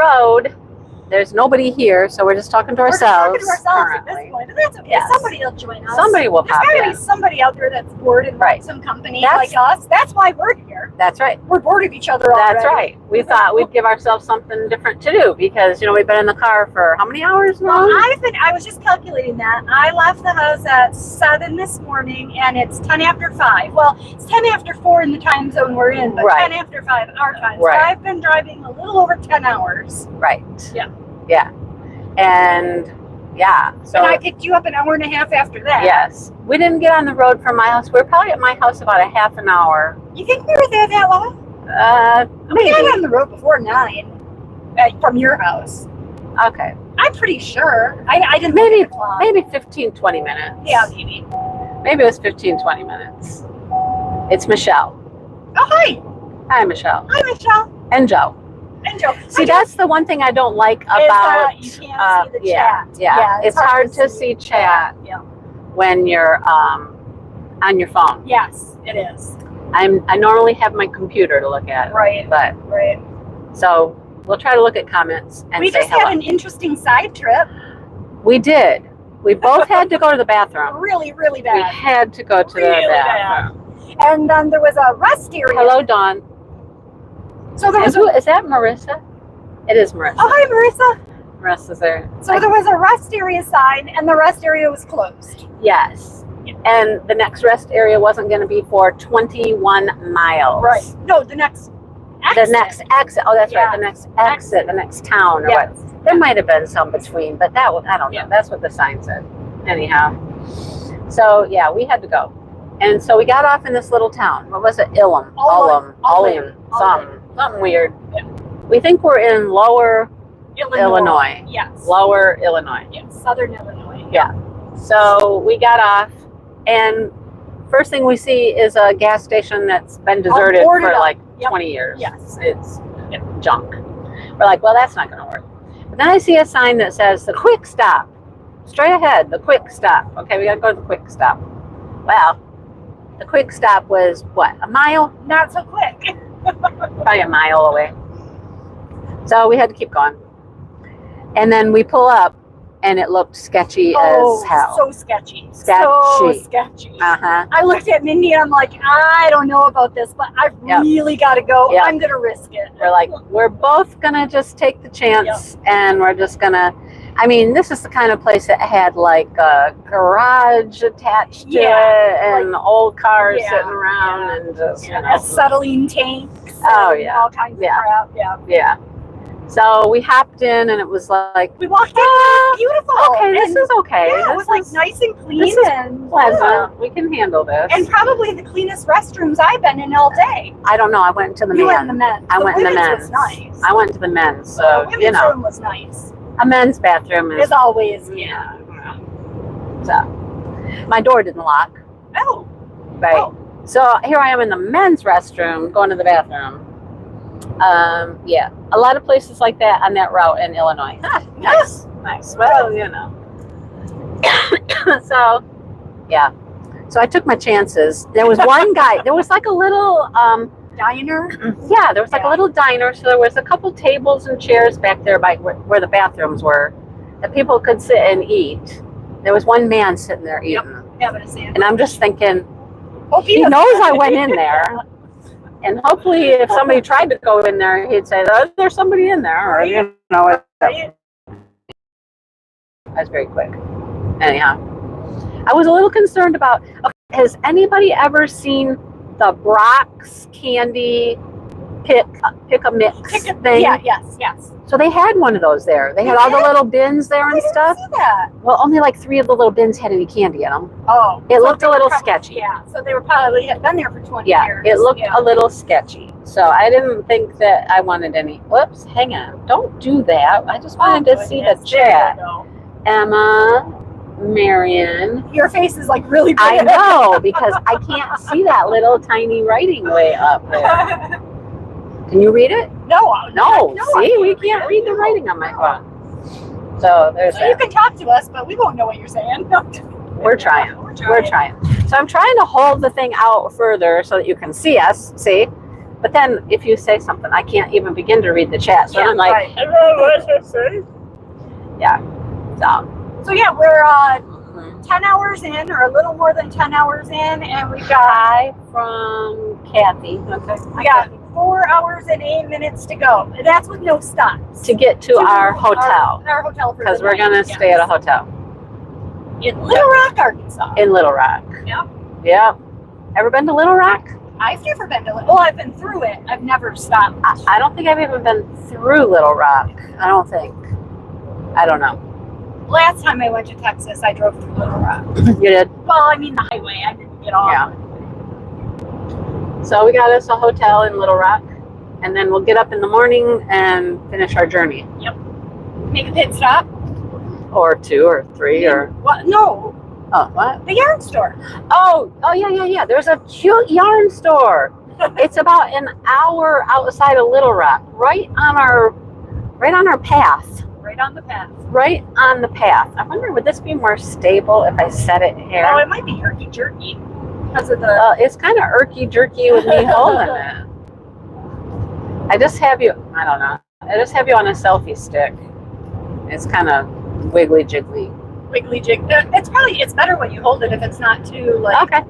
road. There's nobody here, so we're just talking to ourselves. We're just talking to ourselves at currently. this point, but that's okay. Yes. Somebody will join us. Somebody will There's pop gotta in. be somebody out there that's bored and Right. wants some company That's- like us. That's why we're here. That's right. We're bored of each other already. That's right. We thought we'd give ourselves something different to do because, you know, we've been in the car for how many hours now? Well, I was just calculating that. I left the house at 7 this morning, and it's 10 after 5. Well, it's 10 after 4 in the time zone we're in, but Right. 10 after 5 our time. Right. So I've been driving a little over 10 hours. Right. Yeah. Yeah. And yeah. So And I picked you up an hour and a half after that. yes. We didn't get on the road from my house. We were probably at my house about a half an hour. You think we were there that long? We got Maybe. on the road before 9 from your house. Okay. I'm pretty sure. I didn't Maybe look at the clock. maybe 15, 20 minutes. Yeah, maybe. Maybe it was 15, 20 minutes. It's Michelle. Oh, hi. Hi, Michelle. Hi, Michelle. And Joe. And Joe. See, that's the one thing I don't like Is, about you can't see the yeah, chat. yeah. It's hard to see chat Yeah. when you're on your phone. Yes, it is. I normally have my computer to look at, Right. but Right. so we'll try to look at comments and We say just hello. had an interesting side trip. We did. We both had to go to the bathroom. Really, really We bad. had to go to Really the bad. bathroom. And then there was a rest area. Hello, Dawn. So there was Is that Marissa? It is Marissa. Oh, hi, Marissa. Marissa's there. So there was a rest area sign, and the rest area was closed. Yes. And the next rest area wasn't going to be for 21 miles. No, the next exit. The next exit. Oh, that's Yeah. right. The next exit, the next town or Yes. what. There might have been some between, but that was, I don't know. Yeah. That's what the sign said. Anyhow. So, yeah, we had to go. And so we got off in this little town. What was it? Ullum. Something weird. Yeah. We think we're in lower Illinois. Yes. Lower Illinois. Yes. Southern Illinois. Yeah. So we got off, and first thing we see is a gas station that's been deserted for boarded up. like Yep. 20 years. Yes. It's junk. We're like, well, that's not going to work. But then I see a sign that says the quick stop. Straight ahead, the quick stop. Okay, we got to go to the quick stop. Well, the quick stop was what, a mile? Not so quick. Probably a mile away. So we had to keep going. And then we pull up, and it looked sketchy as hell. So sketchy. Sketchy. So sketchy. Uh-huh. I looked at Mindy and I'm like, I don't know about this, but I really got to go. Yep. I'm going to risk it. We're like, we're both going to just take the chance, and we're just going to, I mean, this is the kind of place that had like a garage attached to it and old cars sitting around and just, you know. Acetylene tanks. Oh, and yeah. all kinds of crap. Yeah. Yeah. So we hopped in, and it was like, We walked in. It was beautiful. okay, this And is okay. Yeah, it This was like is nice and clean this is and pleasant. yeah. We can handle this. And probably the cleanest restrooms I've been in all day. I don't know. I went to the You men's. went in the men's. I went in the women's men's. was nice. I went to the men's. The So, women's you know, room was nice. a men's bathroom is, As always. yeah. So, my door didn't lock. Oh. Right. Oh. So here I am in the men's restroom going to the bathroom. Yeah, a lot of places like that on that route in Illinois. Nice, nice. Well, you know. So, yeah. So I took my chances. There was one guy. There was like a little Diner. yeah. There was like a little diner. So there was a couple tables and chairs back there by where the bathrooms were that people could sit and eat. There was one man sitting there eating. Having a sandwich. And I'm just thinking, Hope he knows I went in there. And hopefully if somebody tried to go in there, he'd say, oh, there's somebody in there. Or, you know, I was very quick. Anyhow, I was a little concerned about, has anybody ever seen the Brock's candy pick a mix thing? Yeah, yes. So they had one of those there. They had all the little bins there and stuff. See that. Well, only like 3 of the little bins had any candy in them. Oh. It looked they a were little probably- sketchy. Yeah, so they were probably had been there for 20 years. It looked a little sketchy. So I didn't think that I wanted any. Whoops, hang on. Don't do that. I just wanted to see the chat. Emma, Marion. Your face is like really big. I know, because I can't see that little tiny writing way up there. Can you read it? No, See, we can't read the writing on my phone. So there's So you that. can talk to us, but we won't know what you're saying. We're trying. We're trying. So I'm trying to hold the thing out further so that you can see us. See? But then if you say something, I can't even begin to read the chat. So I'm like, right. I don't know what to say. Yeah. So yeah, we're 10 hours in, or a little more than 10 hours in, and we got Hi from Kathy. Okay. we got 4 hours and 8 minutes to go. That's with no stops. To get to our hotel. Our hotel, Because we're going to stay at a hotel. In Little Rock, Arkansas. In Little Rock. Yep. Yep. Ever been to Little Rock? I've never been to Little. Well, I've been through it. I've never stopped. I don't think I've even been through Little Rock. I don't think. I don't know. Last time I went to Texas, I drove through Little Rock. You did? Well, I mean the highway. I didn't get off. Yeah. So we got us a hotel in Little Rock, and then we'll get up in the morning and finish our journey. Yep. Make a pit stop. Or 2 or 3 or... What? No. Oh, what? The yarn store. Oh, yeah. There's a cute yarn store. It's about an hour outside of Little Rock, right on our path. Right on the path. Right on the path. I wonder, would this be more stable if I set it here? Oh, it might be herky jerky because of the. It's kind of irky jerky with me holding it. I just have you. I don't know. I just have you on a selfie stick. It's kind of wiggly jiggly. Wiggly jig. It's better when you hold it if it's not too like. Okay.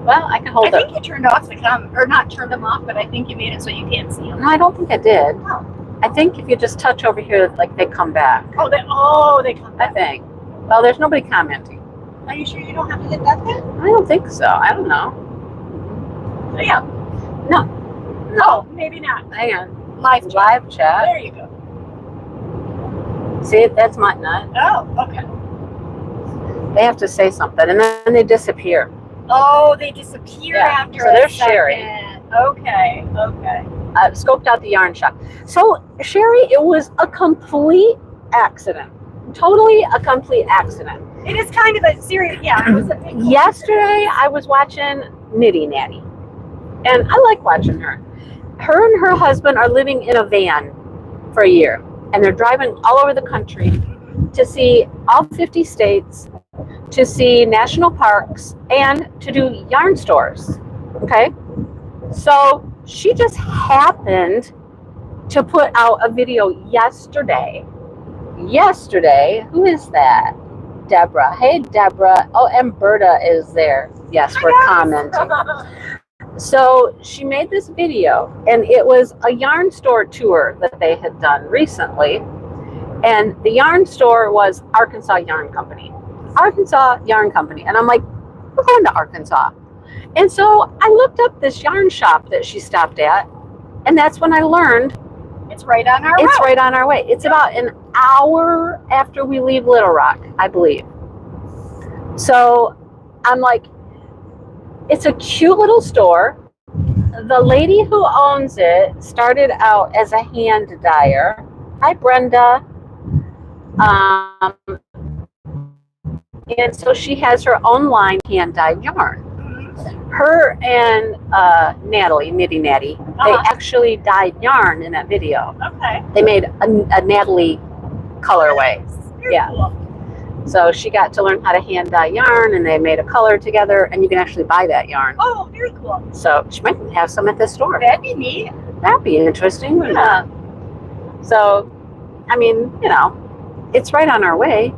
Well, I can hold it. I think you turned off the or not turned them off, but I think you made it so you can't see them. No, I don't think I did. Oh. I think if you just touch over here, like they come back. Oh, they come back. I think. Well, there's nobody commenting. Are you sure you don't have to hit that then? I don't think so. I don't know. So, yeah. No. Oh, maybe not. Hang on. Live chat. There you go. See, that's my nut. Oh, okay. They have to say something, and then they disappear. Oh, they disappear after so there's second. Sherry. Okay. Scoped out the yarn shop. So, Sherry, it was a complete accident. Totally a complete accident. It is kind of a serious, it was a big Yesterday, I was watching Nitty Natty, and I like watching her. Her and her husband are living in a van for a year, and they're driving all over the country to see all 50 states, to see national parks, and to do yarn stores. Okay? So she just happened to put out a video yesterday. Who is that? Deborah. Hey, Deborah. Oh, and Berta is there. Yes, we're commenting. So she made this video, and it was a yarn store tour that they had done recently. And the yarn store was Arkansas Yarn Company. Arkansas Yarn Company. And I'm like, we're going to Arkansas. And so I looked up this yarn shop that she stopped at, and that's when I learned it's right on our way. It's right on our way. It's about an hour after we leave Little Rock, I believe. So I'm like, it's a cute little store. The lady who owns it started out as a hand dyer. Hi, Brenda. And so she has her own line, hand dyed yarn. Her and Natalie, Nitty Natty, they actually dyed yarn in that video. Okay. They made a Natalie colorway. Very cool. So she got to learn how to hand dye yarn, and they made a color together, and you can actually buy that yarn. Oh, very cool. So she might have some at this store. That'd be neat. That'd be interesting, wouldn't it? So, I mean, it's right on our way.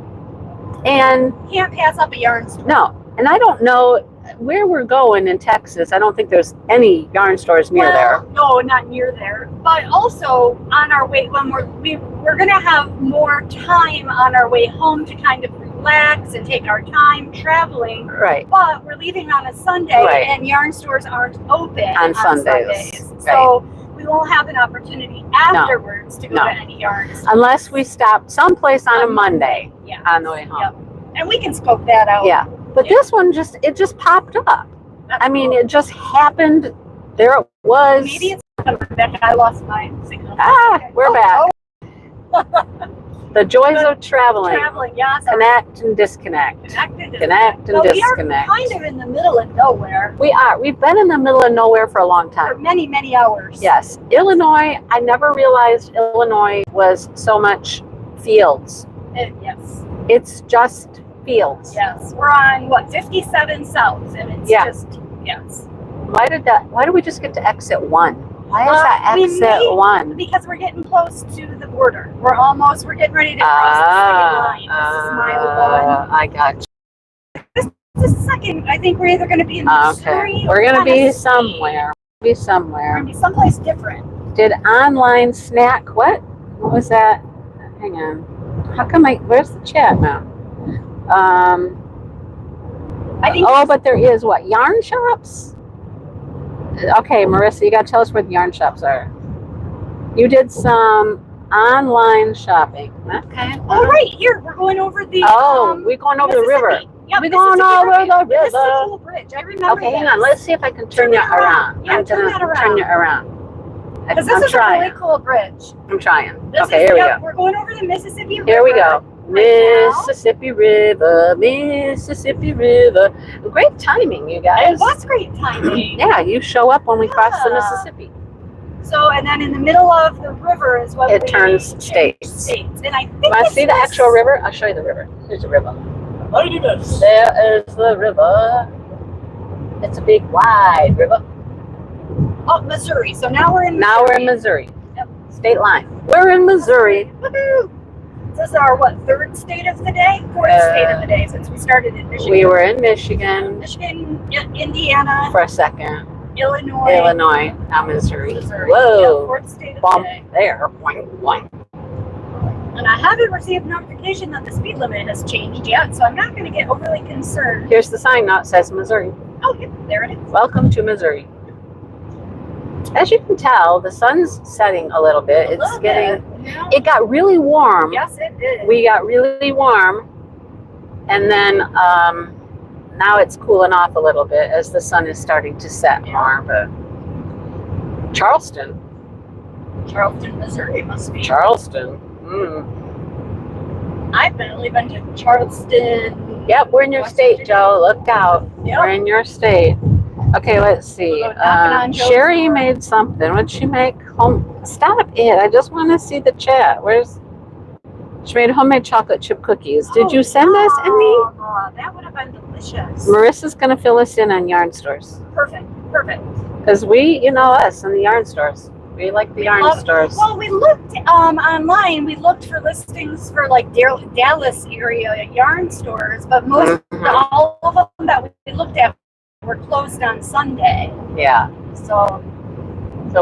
And can't pass up a yarn store. No. And I don't know where we're going in Texas. I don't think there's any yarn stores near there. No, not near there. But also on our way, when we're going to have more time on our way home to kind of relax and take our time traveling. Right. But we're leaving on a Sunday, and yarn stores aren't open on Sundays. Right. So we won't have an opportunity afterwards to go to any yarn stores. Unless we stop someplace on a Monday on the way home. Yep. And we can scope that out. Yeah. But this one just popped up. That's cool. It just happened. There it was. Maybe it's back. I lost my signal. We're back. The joys of traveling. Yes. Connect and disconnect. Connect and disconnect. We are kind of in the middle of nowhere. We are. We've been in the middle of nowhere for a long time. For many, many hours. Yes. Illinois, I never realized Illinois was so much fields. Yes. It's just fields. Yes. We're on, 57 south, and it's just, yes. Why did we just get to exit 1? Why is that we exit may- 1? Because we're getting close to the border. We're getting ready to cross the state line. This is mile 1. I got you. This is the second. I think we're either going to be in Missouri Okay. We're going to be Tennessee. somewhere. We're going to be someplace different. Did online snack, what? What was that? Hang on. How come where's the chat now? I think. Oh, but there is what? Yarn shops? Okay, Marissa, you got to tell us where the yarn shops are. You did some online shopping. Okay. Oh, right here. We're going over the. We're going over the river. Yep, We're going over the river. This is a cool bridge. I remember. Okay, hang on. Let's see if I can turn you around. Yeah, turn you around. Because this is a really cool bridge. I'm trying. Here we go. We're going over the Mississippi River. Here we go. Right Mississippi River, Mississippi River. Great timing, you guys. It was great timing. Yeah, you show up when we cross the Mississippi. So, and then in the middle of the river is what it turns states. And I think want to see the actual river? I'll show you the river. Here's the river. How do you do this? There is the river. It's a big, wide river. Oh, Missouri. So now we're in Missouri. Now we're in Missouri. Yep. State line. We're in Missouri. Woohoo! This is our, third state of the day? Fourth state of the day since we started in Michigan. We were in Michigan. Michigan, Indiana. For a second. Illinois. Now Missouri. Whoa. Yep, fourth state of the day. There. Boing, boing. And I haven't received notification that the speed limit has changed yet, so I'm not going to get overly concerned. Here's the sign now. It says Missouri. Oh, yep, there it is. Welcome to Missouri. As you can tell, the sun's setting a little bit. It's getting. Yeah. It got really warm. Yes, it did. We got really warm, and then now it's cooling off a little bit as the sun is starting to set more. But Charleston, Missouri must be. Charleston. I've only been to Charleston. Yep, we're in your state, Joe. Look out. Yep. We're in your state. Okay, let's see. Sherry made something. What'd she make? Stop it. I just want to see the chat. She made homemade chocolate chip cookies. Did you send us any? Oh, that would have been delicious. Marissa's going to fill us in on yarn stores. Perfect. Because you know us in the yarn stores. We like the yarn stores. Well, we looked online. We looked for listings for like Dallas area yarn stores, but all of them that we looked at were closed on Sunday. Yeah. So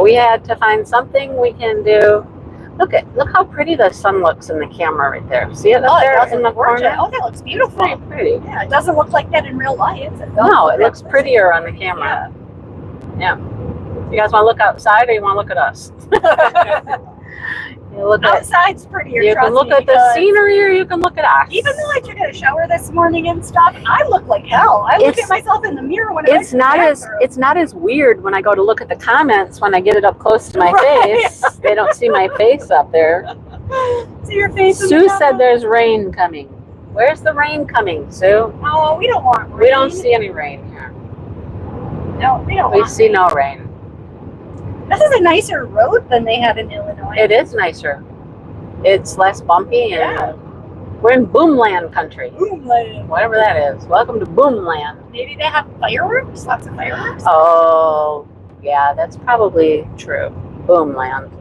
we had to find something we can do. Look how pretty the sun looks in the camera right there. See it up there in the corner? Oh, that looks beautiful. Pretty pretty. Yeah, it doesn't look like that in real life. No, it looks prettier on the camera. Yeah. You guys want to look outside or you want to look at us? Outside's prettier. You can look at the scenery or you can look at us. Even though I took a shower this morning and stuff, I look like hell. I look at myself in the mirror when it's not as weird when I go to look at the comments when I get it up close to my face. They don't see my face up there. See your face. Sue said there's rain coming. Where's the rain coming, Sue? Oh, we don't want rain. We don't see any rain here. No, we don't. We see no rain. This is a nicer road than they had in Illinois. It is nicer. It's less bumpy and we're in Boomland country. Boomland. Whatever that is. Welcome to Boomland. Maybe they have fireworks? Lots of fireworks? Oh, yeah, that's probably true. Boomland.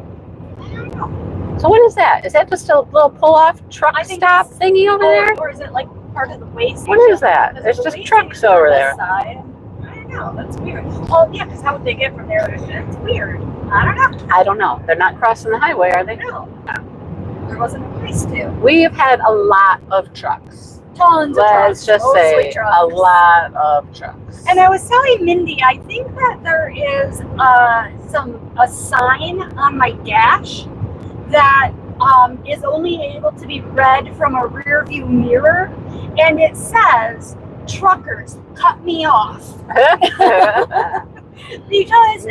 I don't know. So what is that? Is that just a little pull-off truck stop thingy over there? Or is it like part of the way station? What is that? There's just trucks over there. No, that's weird. Oh, yeah, because how would they get from there? That's weird. I don't know. They're not crossing the highway, are they? No. There wasn't a place to. We've had a lot of trucks. Tons of trucks. Let's just say a lot of trucks. And I was telling Mindy, I think that there is a sign on my dash that is only able to be read from a rear view mirror, and it says, "Truckers, cut me off." Because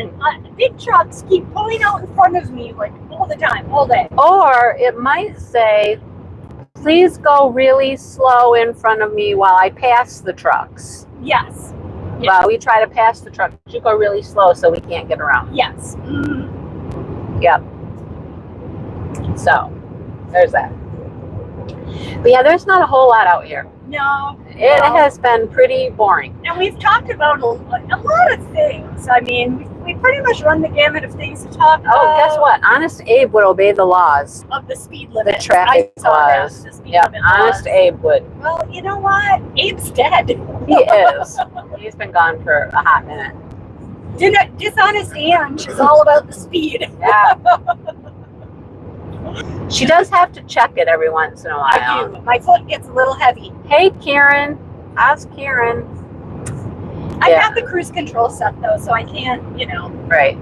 big trucks keep pulling out in front of me like all the time, all day. Or it might say, "Please go really slow in front of me while I pass the trucks." Yes. While we try to pass the trucks, you go really slow so we can't get around. Yes. Yep. So, there's that. But yeah, there's not a whole lot out here. No. It has been pretty boring. And we've talked about a lot of things. I mean, we pretty much run the gamut of things to talk about. Oh, guess what? Honest Abe would obey the laws. Of the speed limit. The traffic laws. Yeah, Honest Abe would. Well, you know what? Abe's dead. He is. He's been gone for a hot minute. Dishonest Ange is all about the speed. Yeah. She does have to check it every once in a while. I do. My foot gets a little heavy. Hey, Karen. How's Karen? I have the cruise control set though, so I can't, Right.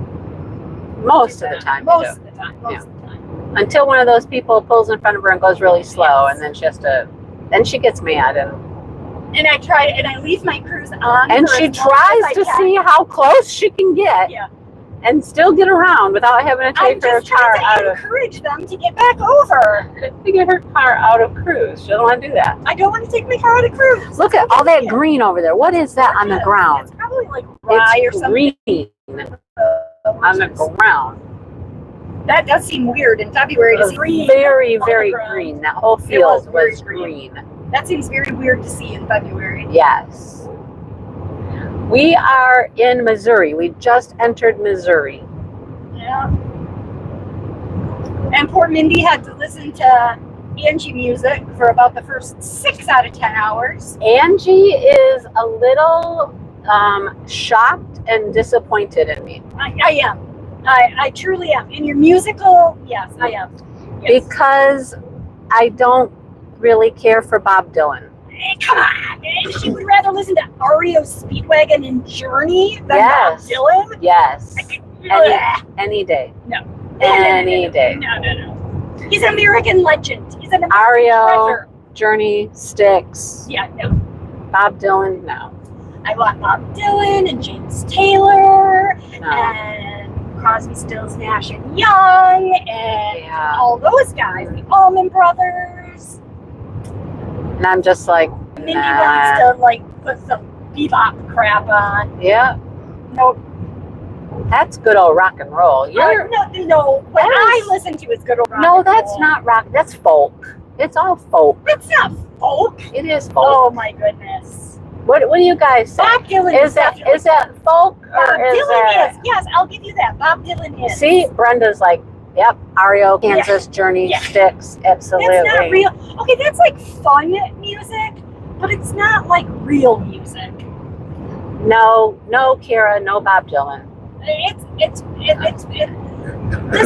Most of the time. Most of the time. Until one of those people pulls in front of her and goes really slow, and then she has to. Then she gets mad and I try and I leave my cruise on. And she tries to see how close she can get. Yeah. And still get around without having to take her car out of. Encourage them to get back over. To get her car out of cruise. She doesn't want to do that. I don't want to take my car out of cruise. Look at all that green over there. What is that on the ground? It's probably like rye or something. Green on the ground. That does seem weird in February to see green. Very, very green. That whole field was green. That seems very weird to see in February. Yes. We are in Missouri. We just entered Missouri. Yeah. And poor Mindy had to listen to Angie music for about the first 6 out of 10 hours. Angie is a little shocked and disappointed in me. I am. I truly am. In your musical, yes, I am. Yes. Because I don't really care for Bob Dylan. Come on. She would rather listen to REO Speedwagon and Journey than Bob Dylan? Yes. Any day. No. Any day. No. He's an American legend. He's an American treasure. Journey, Styx. Yeah, no. Bob Dylan, no. I want Bob Dylan and James Taylor No. and Crosby, Stills, Nash and Young and all those guys. The Allman Brothers. And I'm just like, Mindy wants to put some bebop crap on. Yeah. Nope. That's good old rock and roll. No. What I listen to is good old rock and roll. No, that's not rock. That's folk. It's all folk. It's not folk. It is folk. Oh my goodness. What do you guys say? Bob Dylan is that folk or Bob is Dylan that? is. Yes, I'll give you that. Bob Dylan is. See, Brenda's like, yep, REO, Kansas, Journey, Styx, absolutely. That's not real. Okay, that's like fun music, but it's not like real music. No, Kara, no Bob Dylan. The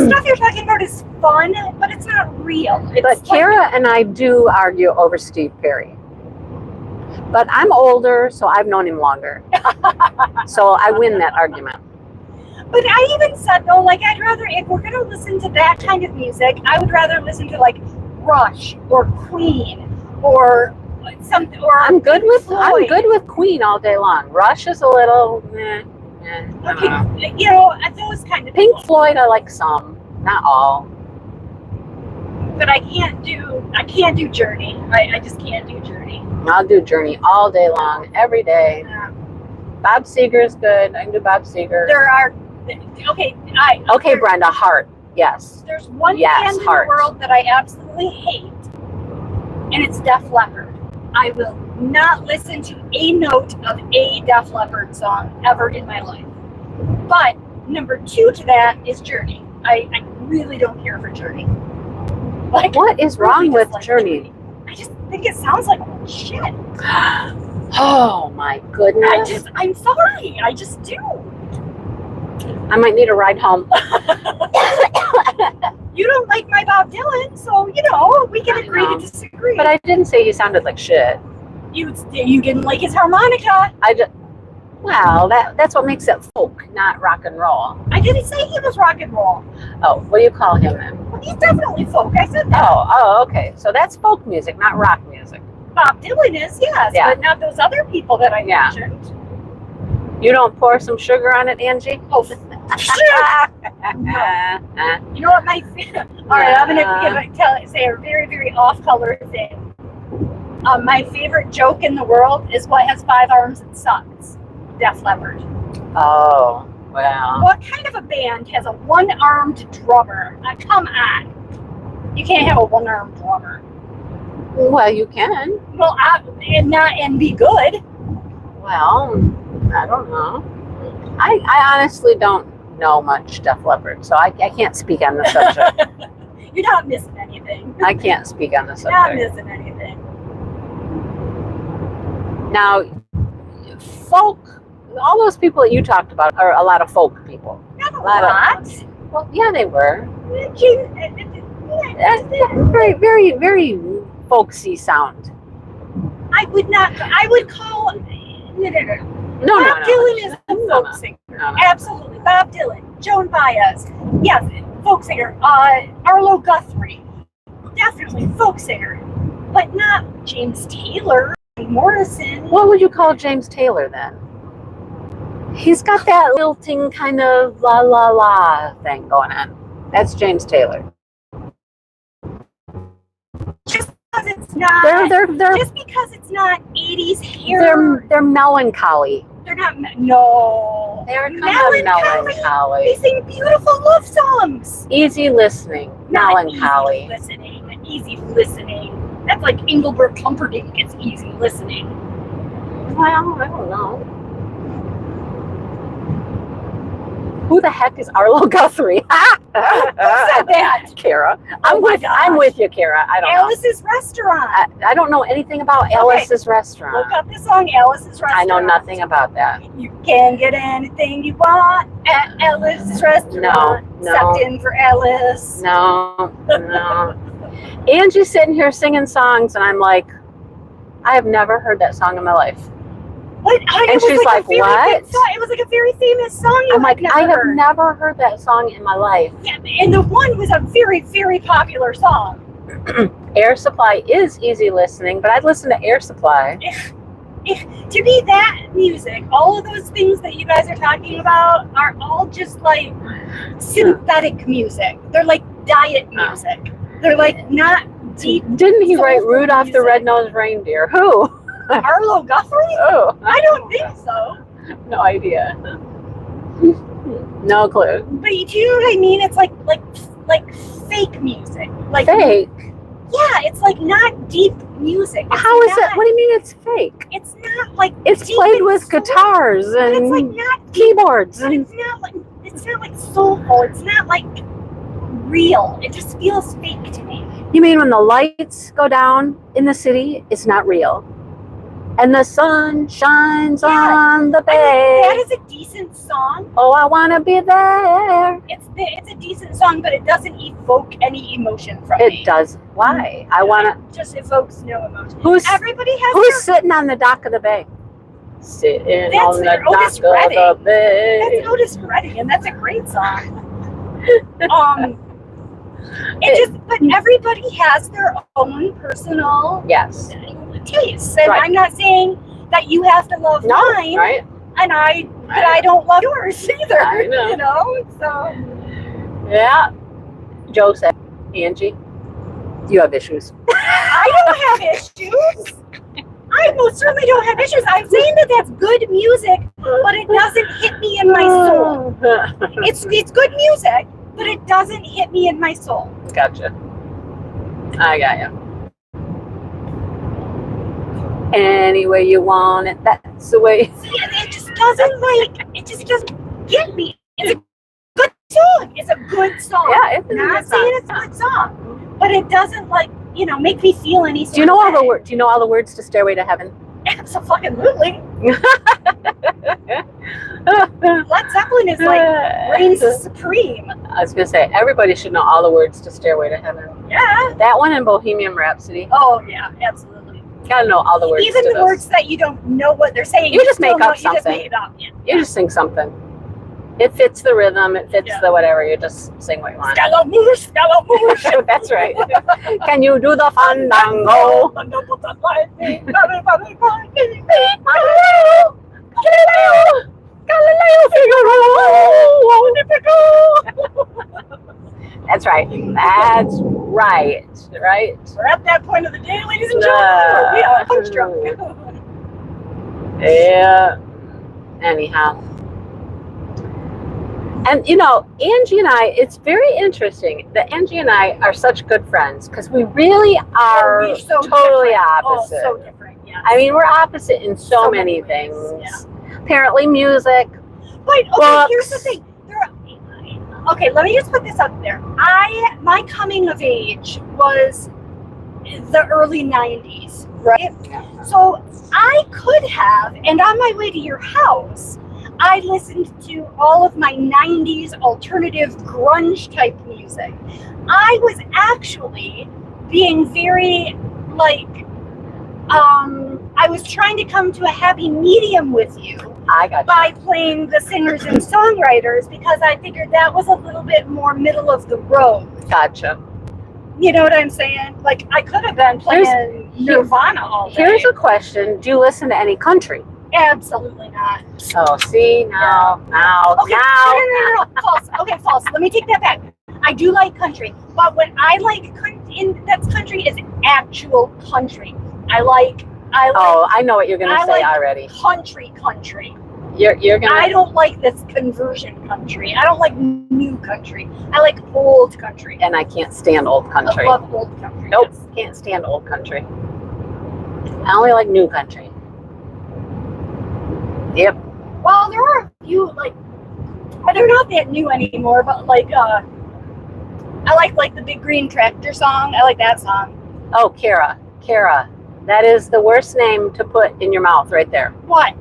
stuff you're talking about is fun, but it's not real. But Kara and I do argue over Steve Perry. But I'm older, so I've known him longer. So I win that argument. But I even said, though, I'd rather, if we're going to listen to that kind of music, I would rather listen to, Rush or Queen or something. Or I'm good with Queen all day long. Rush is a little, those kind of Pink Floyd, I like some, not all. But I can't do Journey. I just can't do Journey. I'll do Journey all day long, every day. Yeah. Bob Seger is good. I can do Bob Seger. Okay, Brenda, Heart. Yes. There's one band in the world that I absolutely hate, and it's Def Leppard. I will not listen to a note of a Def Leppard song ever in my life. But number 2 to that is Journey. I really don't care for Journey. What is wrong with Journey? I just think it sounds like shit. Oh my goodness. I'm sorry. I just do. I might need a ride home. You don't like my Bob Dylan, so we can agree to disagree. But I didn't say he sounded like shit. You didn't like his harmonica. Well, that's what makes it folk, not rock and roll. I didn't say he was rock and roll. Oh, what do you call him then? Well, he's definitely folk. I said that. Oh, okay. So that's folk music, not rock music. Bob Dylan is, yes, but not those other people that I mentioned. You don't pour some sugar on it, Angie? Oh, no. You know what, all right, I'm going to say a very, very off-color thing. My favorite joke in the world is what has 5 arms and sucks. Def Leppard. Oh, wow. What kind of a band has a one-armed drummer? Come on. You can't have a one-armed drummer. Well, you can. Well, and be good. Well, I don't know. I honestly don't know much Def Leppard, so I can't speak on the subject. You're not missing anything. I can't speak on the You're not subject. missing anything. Now, folk, all those people that you talked about are a lot of folk people. Not a lot lot. Well, yeah, they were. James, Very, very, very folksy sound. I would call. No, Bob Dylan is a no, folk no. singer. No. Absolutely. Bob Dylan. Joan Baez. Yes, folk singer. Arlo Guthrie. Definitely folk singer. But not James Taylor. Morrison. What would you call James Taylor then? He's got that lilting kind of la la la thing going on. That's James Taylor. Just because it's not. They're Just because it's not 80s hair. they're melancholy. They're not. No. They're kind of melancholy. They sing beautiful love songs. Easy listening. Not Melancholy. Easy listening. Easy listening. That's like Engelbert Humperdinck. It's easy listening. Well, I don't know. Who the heck is Arlo Guthrie? Who said that? Kara. Oh I'm with you, Kara. I don't Alice's Restaurant. know. I don't know anything about Okay. Alice's Restaurant. Look up the song Alice's Restaurant. I know nothing about that. You can get anything you want at Alice's Restaurant. No. Sucked in for Alice. No. Angie's sitting here singing songs, and I'm like, I have never heard that song in my life. What? And she's like, what? It was like a very famous song. I'm like, I have never heard that song in my life. Yeah, and the one was a very, very popular song. Air Supply is easy listening, but I'd listen to Air Supply. To me, that music, all of those things that you guys are talking about, are all just like synthetic music. They're like diet music. They're like not deep. Didn't he write soulful Rudolph the music. Red-Nosed Reindeer? Who? Arlo Guthrie? Oh, I don't think so. no idea. No clue. But do you know what I mean? It's like fake music. Like Fake? Yeah, it's like not deep music. It's How is not, it? What do you mean it's fake? It's not like It's deep played and with soulful, guitars but it's like and not deep, keyboards. but And it's not like soulful. It's not like real. It just feels fake to me. you mean when the lights go down in the city, it's not real? And the sun shines on the I mean, bay. that is a decent song. Oh, I want to be there. It's a decent song, but it doesn't evoke any emotion from me. It does. Why? I want to. Just evokes no emotion. Who's Everybody has who's their, sitting on the dock of the bay? Sitting That's on the their dock Otis of the Redding. bay. That's Otis Redding, and that's a great song. But everybody has their own personal Yes. tastes, and Right. I'm not saying that you have to love No. mine, Right. and I don't love yours either. I know. You know, so Yeah. Joe said, Angie, you have issues. I don't have issues. I most certainly don't have issues. I'm saying that that's good music, but it doesn't hit me in my soul. It's good music, but it doesn't hit me in my soul. Gotcha. I got you. Any way you want it, that's the way. See, it just doesn't get me. It's a good song. It's a good song. Yeah, it's a not good saying song. it's a good song, but it doesn't make me feel any sort Do you know of all the way. words? Do you know all the words to Stairway to Heaven? Absolutely. Led Zeppelin is reigns supreme. I was gonna say everybody should know all the words to Stairway to Heaven. Yeah. That one and Bohemian Rhapsody. Oh yeah, absolutely. Gotta know all the words. Even to the those. words that you don't know what they're saying, You just still make up know- You just something. made it up. Yeah. You just sing something. It fits the rhythm. It fits Yeah. the whatever. You just sing what you want. Scaramouche, Scaramouche. That's right. Can you do the fandango? That's right. That's right. Right. We're at that point of the day, ladies and gentlemen, where we are punch drunk. Yeah. Anyhow. And you know, Angie and I, it's very interesting that Angie and I are such good friends because we really are We're so totally different. opposite. Oh, so different, yeah. I mean, we're opposite in so many ways, things. yeah. Apparently, music. But okay, Books. here's the thing. Okay, let me just put this out there. My coming of age was the early 90s, right? Yeah. So I could have, and on my way to your house, I listened to all of my 90s alternative grunge type music. I was actually being very, like, I was trying to come to a happy medium with you I got by playing the singers and songwriters because I figured that was a little bit more middle of the road. Gotcha. You know what I'm saying? Like, I could have been playing Nirvana all day. Here's a question: do you listen to any country? Absolutely not. Oh, see, now. Okay, no. False. Okay, false. Let me take that back. I do like country, but what I like that's country is actual country. I like. Oh, I know what you're gonna say like already. Country. You're gonna. I don't like this conversion country. I don't like new country. I like old country. And I can't stand old country. I love old country. Nope, Yes. can't stand old country. I only like new country. Yep. Well, there are a few, like, they're not that new anymore, but like, I like the Big Green Tractor song. I like that song. Oh, Kara. That is the worst name to put in your mouth right there. What?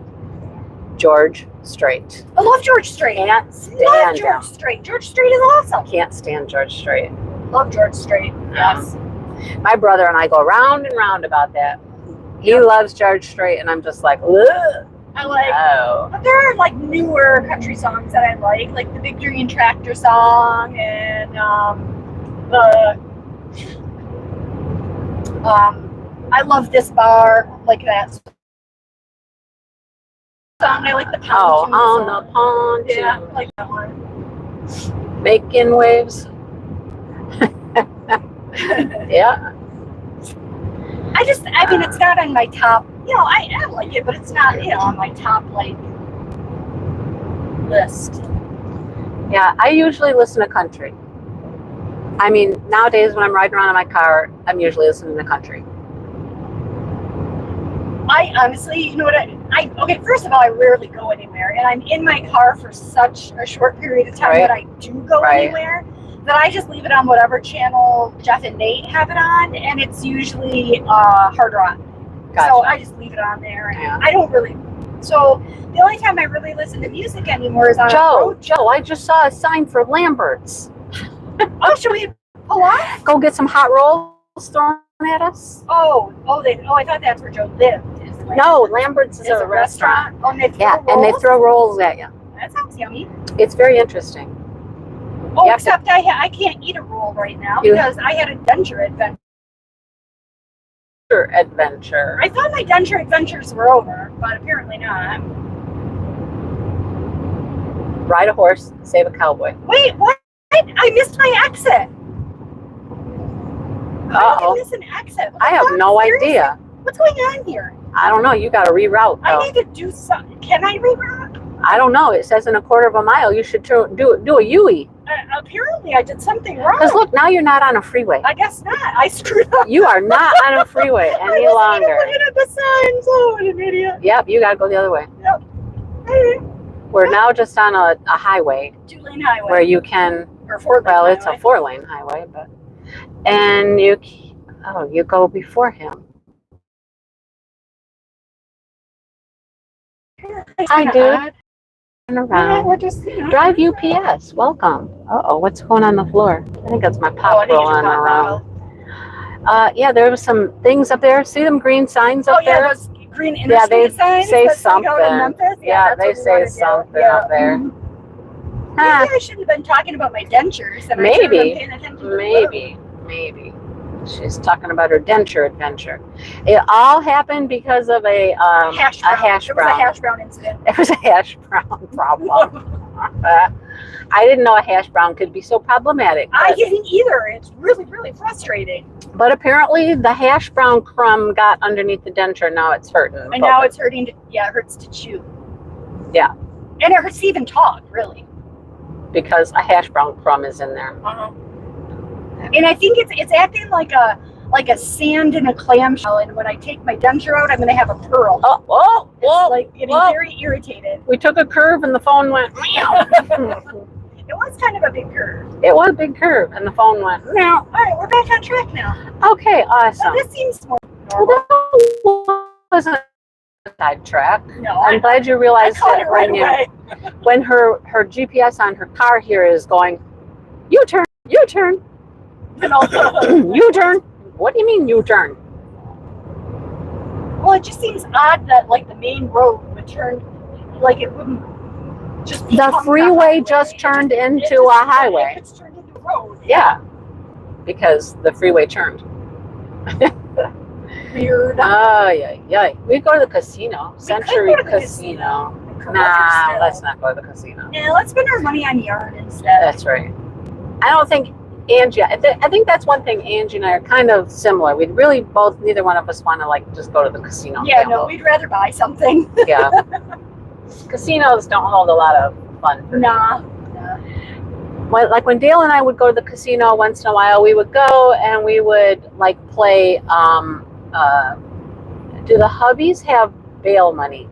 George Strait. I love George Strait. Can't Love stand George him. Strait. George Strait is awesome. Can't stand George Strait. Love George Strait. Yes. My brother and I go round and round about that. He loves George Strait, and I'm just like, ugh. I like. Oh. But there are like newer country songs that I like the Big Green Tractor song and I love this bar, like that song. I like the Oh, pontoon on song. the pontoon. Yeah, I like that one. Making waves. Yeah. I mean, it's not on my top, you know, I like it, but it's not, you know, on my top, like, list. Yeah, I usually listen to country. I mean, nowadays when I'm riding around in my car, I'm usually listening to country. I honestly, you know what, okay, first of all, I rarely go anywhere, and I'm in my car for such a short period of time Right. that I do go anywhere, that I just leave it on whatever channel Jeff and Nate have it on, and it's usually hard rock. Gotcha. So I just leave it on there, and Yeah. I don't really, so the only time I really listen to music anymore is on Joe, I just saw a sign for Lambert's. Oh, should we pull off? Go get some hot rolls thrown at us? Oh, I thought that's where Joe lived. No, Lambert's is It's a restaurant. Oh, and they throw Yeah, and they rolls? throw rolls at you. That sounds yummy. It's very interesting. Oh, You have to- except I can't eat a roll right now You- because I had a denture adventure. Adventure. I thought my denture adventures were over, but apparently not. Ride a horse, save a cowboy. Wait, what? I missed my exit. How did I Uh-oh. miss an exit? I have no idea. What's going on here? I don't know. You got to reroute, I though. need to do something. Can I reroute? I don't know. It says in a quarter of a mile, you should do a U-E. Apparently, I did something wrong. Because look, now you're not on a freeway. I guess not. I screwed up. You are not on a freeway any I longer. wasn't even looking at the signs. Oh, what an idiot. Yep, you got to go the other way. Yep. Hey, We're now just on a highway 2-lane highway. where you can, or 4-lane well, it's a highway. 4-lane highway, but, and you go before him. Hi, dude. Odd. Turn Yeah, around. we're just, you know. Drive UPS. Welcome. Uh-oh, what's going on the floor? I think that's my Oh, I pop think it's rolling your around. pop Yeah, there was some things up there. See them green signs up Oh, yeah, there? those green Yeah, they interstate signs say that go to something. Memphis. Yeah, that's they what we say wanna do. something Yeah. up there. Mhm. Huh, Maybe I should have been talking about my dentures. And Maybe. I should have been paying attention to the road. maybe. She's talking about her denture adventure. It all happened because of a Hash brown. hash It was a brown. hash brown incident. It was a hash brown problem. I didn't know a hash brown could be so problematic. I But, didn't either. It's really, really frustrating. but apparently the hash brown crumb got underneath the denture. Now it's hurting. And now it's hurting to, it hurts to chew. Yeah. And it hurts to even talk, really. because a hash brown crumb is in there. And I think it's acting like a sand in a clamshell, and when I take my denture out, I'm going to have a pearl. Whoa, Like getting very irritated. We took a curve and the phone went meow. It was kind of a big curve. It was a big curve and the phone went meow. All right, we're back on track now. Okay, awesome. So this seems more Well, normal. that wasn't a sidetrack. No, I'm glad you realized I caught that it right away. when her GPS on her car here is going, U-turn, U-turn, U-turn. What do you mean U-turn? Well, it just seems odd that like the main road would turn, like it wouldn't just The freeway just turned into a highway. It's turned into a road. Yeah, because the freeway turned. Weird. Oh, yeah. We go to the casino. Century go to the Casino. Come Nah, on, let's not go to the casino. Yeah, let's spend our money on yarn instead. That's right. I don't think Angie, I think that's one thing Angie and I are kind of similar. We'd really both, neither one of us want to like just go to the casino. and Yeah, gamble. no, we'd rather buy something. Yeah. Casinos don't hold a lot of fun for me. Nah. Like when Dale and I would go to the casino once in a while, we would go and we would like play, do the hubbies have bail money?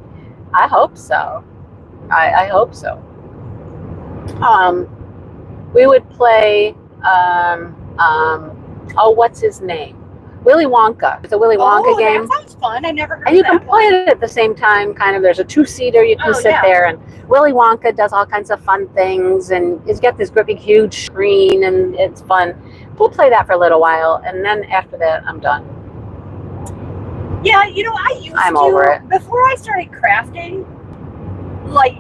I hope so. I hope so. We would play, what's his name? Willy Wonka. It's a Willy Wonka game. That sounds fun. I never heard And you of can that play it at the same time, kind of. There's a two-seater, you can sit there, and Willy Wonka does all kinds of fun things, and he's got this great big huge screen, and it's fun. We'll play that for a little while, and then after that, I'm done. Yeah, you know, I'm over it. Before I started crafting, like,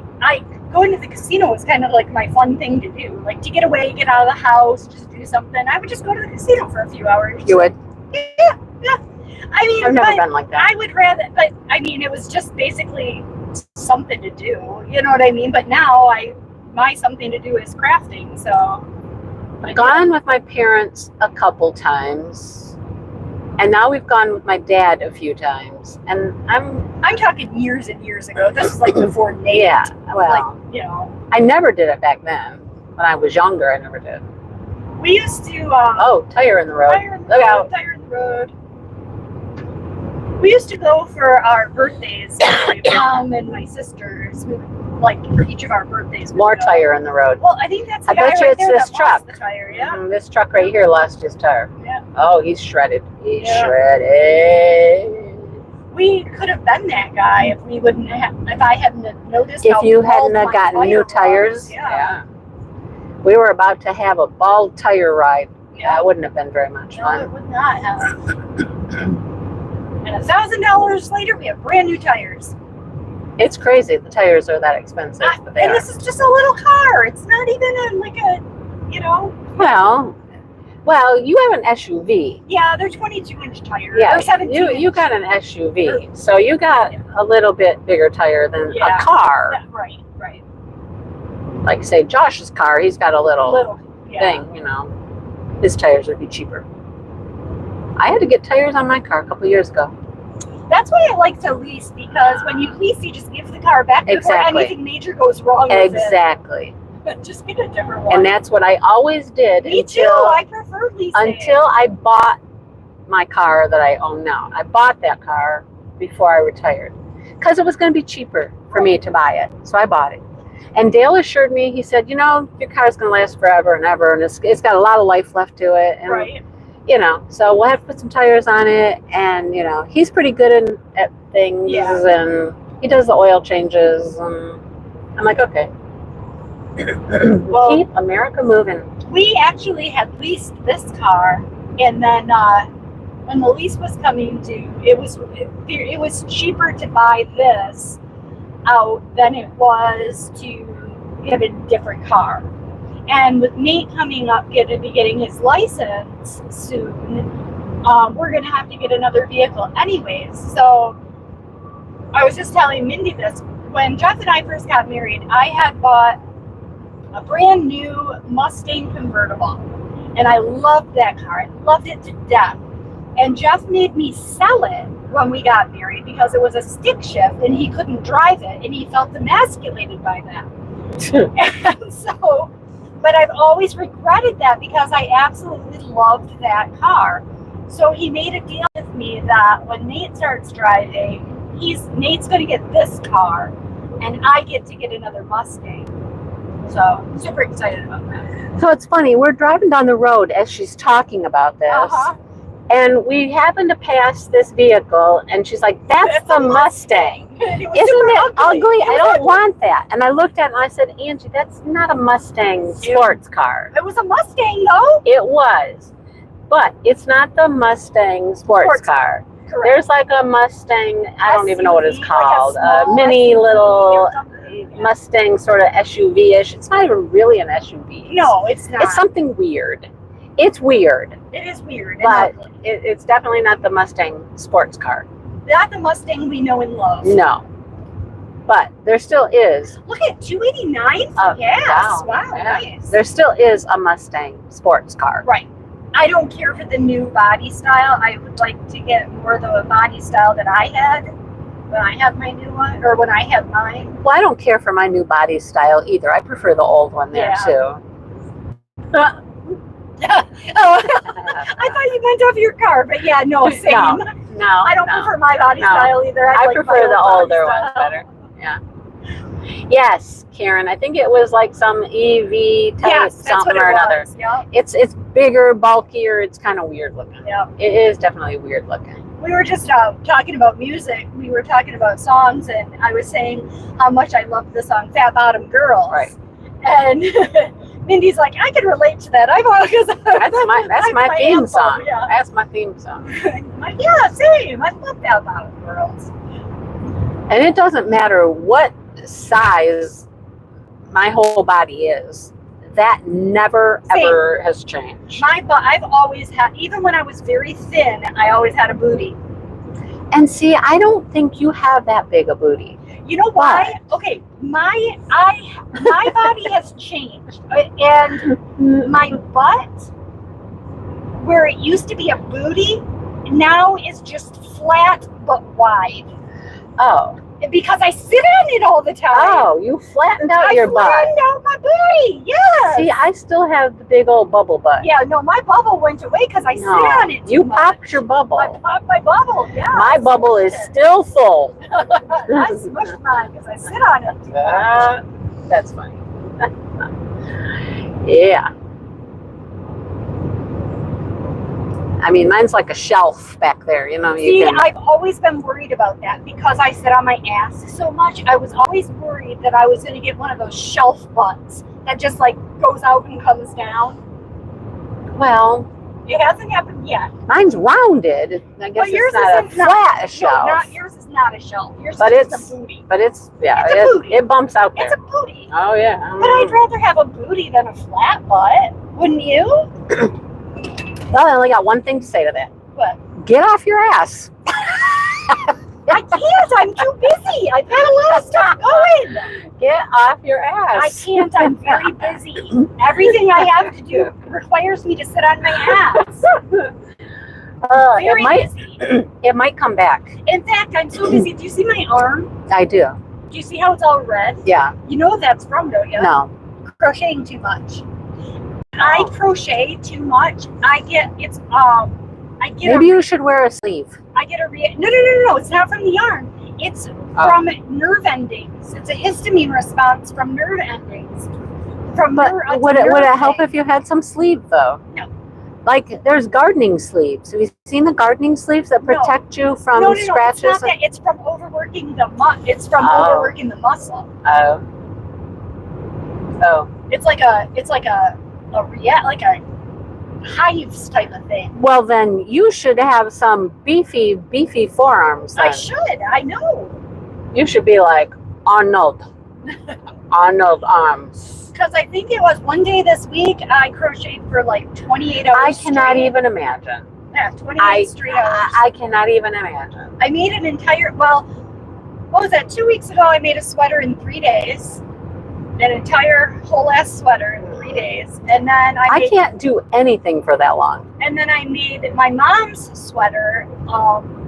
going to the casino was kind of like my fun thing to do. Like, to get away, get out of the house, just do something. I would just go to the casino for a few hours. You would? Yeah. I mean, I've never been like that. I would rather, but I mean, it was just basically something to do. You know what I mean? But now my something to do is crafting. So I've gone with my parents a couple times, and now we've gone with my dad a few times. And I'm talking years and years ago. This is like before Nate. Yeah, well, like, you know, I never did it back then. When I was younger, I never did. we used to. Tire in the road. Tire in the Look road, out. Tire in the road. We used to go for our birthdays. My mom and my sisters, like for each of our birthdays. More tire in the road. Well, I think that's the I guy bet you right it's there this that lost truck. the tire. Yeah. This truck right here lost his tire. Yeah. Oh, he's shredded. He's Yeah. shredded. We could have been that guy if we wouldn't have. If I hadn't noticed. If how you bald hadn't have my gotten tire new was. tires, Yeah. we were about to have a bald tire ride. Yeah. That wouldn't have been very much No, fun. it would not have. And $1,000 later, we have brand new tires. It's crazy. The tires are that expensive, but they And are. this is just a little car. It's not even like a, you know. Well, you have an SUV. Yeah, they're 22-inch tires. Yeah, or 17 you got an SUV, so you got a little bit bigger tire than Yeah. a car. Yeah, right. Like say Josh's car, he's got a little Yeah. thing, you know. His tires would be cheaper. I had to get tires on my car a couple years ago. That's why I like to lease, because when you lease, you just give the car back before Exactly. anything major goes wrong with Exactly. it. Just get a different one. And that's what I always did Me too. I prefer leasing. until I bought my car that I own now. I bought that car before I retired because it was going to be cheaper for me to buy it. So I bought it. And Dale assured me, he said, you know, your car's going to last forever and ever, and it's got a lot of life left to it. And, Right. you know, so we'll have to put some tires on it. And, you know, he's pretty good at things. Yeah. And he does the oil changes. And I'm like, okay. Well, Keep America moving. we actually had leased this car, and then when the lease was coming due, it was cheaper to buy this out than it was to get a different car. And with Nate coming up, getting his license soon, we're gonna have to get another vehicle anyways. So I was just telling Mindy this. When Jeff and I first got married, I had bought a brand new Mustang convertible, and I loved that car. I loved it to death. And Jeff made me sell it when we got married because it was a stick shift and he couldn't drive it, and he felt emasculated by that. And so But I've always regretted that because I absolutely loved that car. So he made a deal with me that when Nate starts driving, Nate's going to get this car, and I get to get another Mustang. So super excited about that. So it's funny. We're driving down the road as she's talking about this, and we happen to pass this vehicle, and she's like, "That's the Mustang. Isn't it ugly? I don't want that." And I looked at it and I said, "Angie, that's not a Mustang sports car." It was a Mustang, though. It was, but it's not the Mustang sports car. Correct. There's like a Mustang. I don't even know what it's SUV, called. like A mini SUV little or something. Mustang, sort of SUV-ish. It's not even really an SUV. No, it's not. It's something weird. It's weird. It is weird. But it's definitely not the Mustang sports car. Not the Mustang we know and love. No. But there still is. Look at $2.89 for gas. Wow, yeah. nice. There still is a Mustang sports car. Right. I don't care for the new body style. I would like to get more of the body style that I had when I had my new one, or when I had mine. Well, I don't care for my new body style either. I prefer the old one there too. Oh, I thought you meant of your car, but yeah, no, same. No, I don't prefer my body style either. I like prefer the my older one better. Yeah. Yes, Karen. I think it was like some EV type something or another. Yep. It's bigger, bulkier. It's kind of weird looking. Yep. It is definitely weird looking. We were just talking about music. We were talking about songs, and I was saying how much I love the song "Fat Bottom Girls." Right. And Mindy's like, I can relate to that. That's my theme anthem. song. Yeah. That's my theme song. I'm like, yeah, same. I love Fat Bottom Girls. And it doesn't matter what size my whole body is. That never ever has changed. I've always had, even when I was very thin, I always had a booty. And see, I don't think you have that big a booty. You know why? Okay, my body has changed, and my butt, where it used to be a booty, now is just flat but wide. Oh. Because I sit on it all the time. Oh, you flattened out your butt. I flattened out my booty. Yes. See, I still have the big old bubble butt. Yeah, no, my bubble went away because I sit on it. You popped your bubble. I popped my bubble. Yeah. My bubble is still full. I smushed mine because I sit on it. That's funny. Yeah. I mean, mine's like a shelf back there, you know. See, I've always been worried about that because I sit on my ass so much. I was always worried that I was going to get one of those shelf butts that just like goes out and comes down. Well, it hasn't happened yet. Mine's rounded. I guess yours it's not a flat shelf. No, yours is not a shelf. Yours but is it's just a booty. But it's a booty. It bumps out there. It's a booty. Oh yeah. But I'd rather have a booty than a flat butt, wouldn't you? Well, I only got one thing to say to that. What? Get off your ass. I can't. I'm too busy. I've had a lot of stuff going. Get off your ass. I can't. I'm very busy. Everything I have to do requires me to sit on my ass. Very busy. It might come back. In fact, I'm so busy. Do you see my arm? I do. Do you see how it's all red? Yeah. You know what that's from, don't you? No. Crocheting too much. I crochet too much. Maybe you should wear a sleeve. No, it's not from the yarn. It's from nerve endings. It's a histamine response from nerve endings. Would it help if you had some sleeve though? No. Like there's gardening sleeves. Have you seen the gardening sleeves that protect you from scratches? No, it's not that. It's from overworking the overworking the muscle. Oh. It's like a hives type of thing. Well, then you should have some beefy forearms. Then. I should. I know. You should be like Arnold arms. Because I think it was one day this week I crocheted for like 28 hours. I cannot even imagine. Yeah, 28 straight hours. I cannot even imagine. I made an entire. Well, what was that? 2 weeks ago, I made a sweater in 3 days. An entire whole ass sweater in 3 days, and then I can't do anything for that long. And then I made my mom's sweater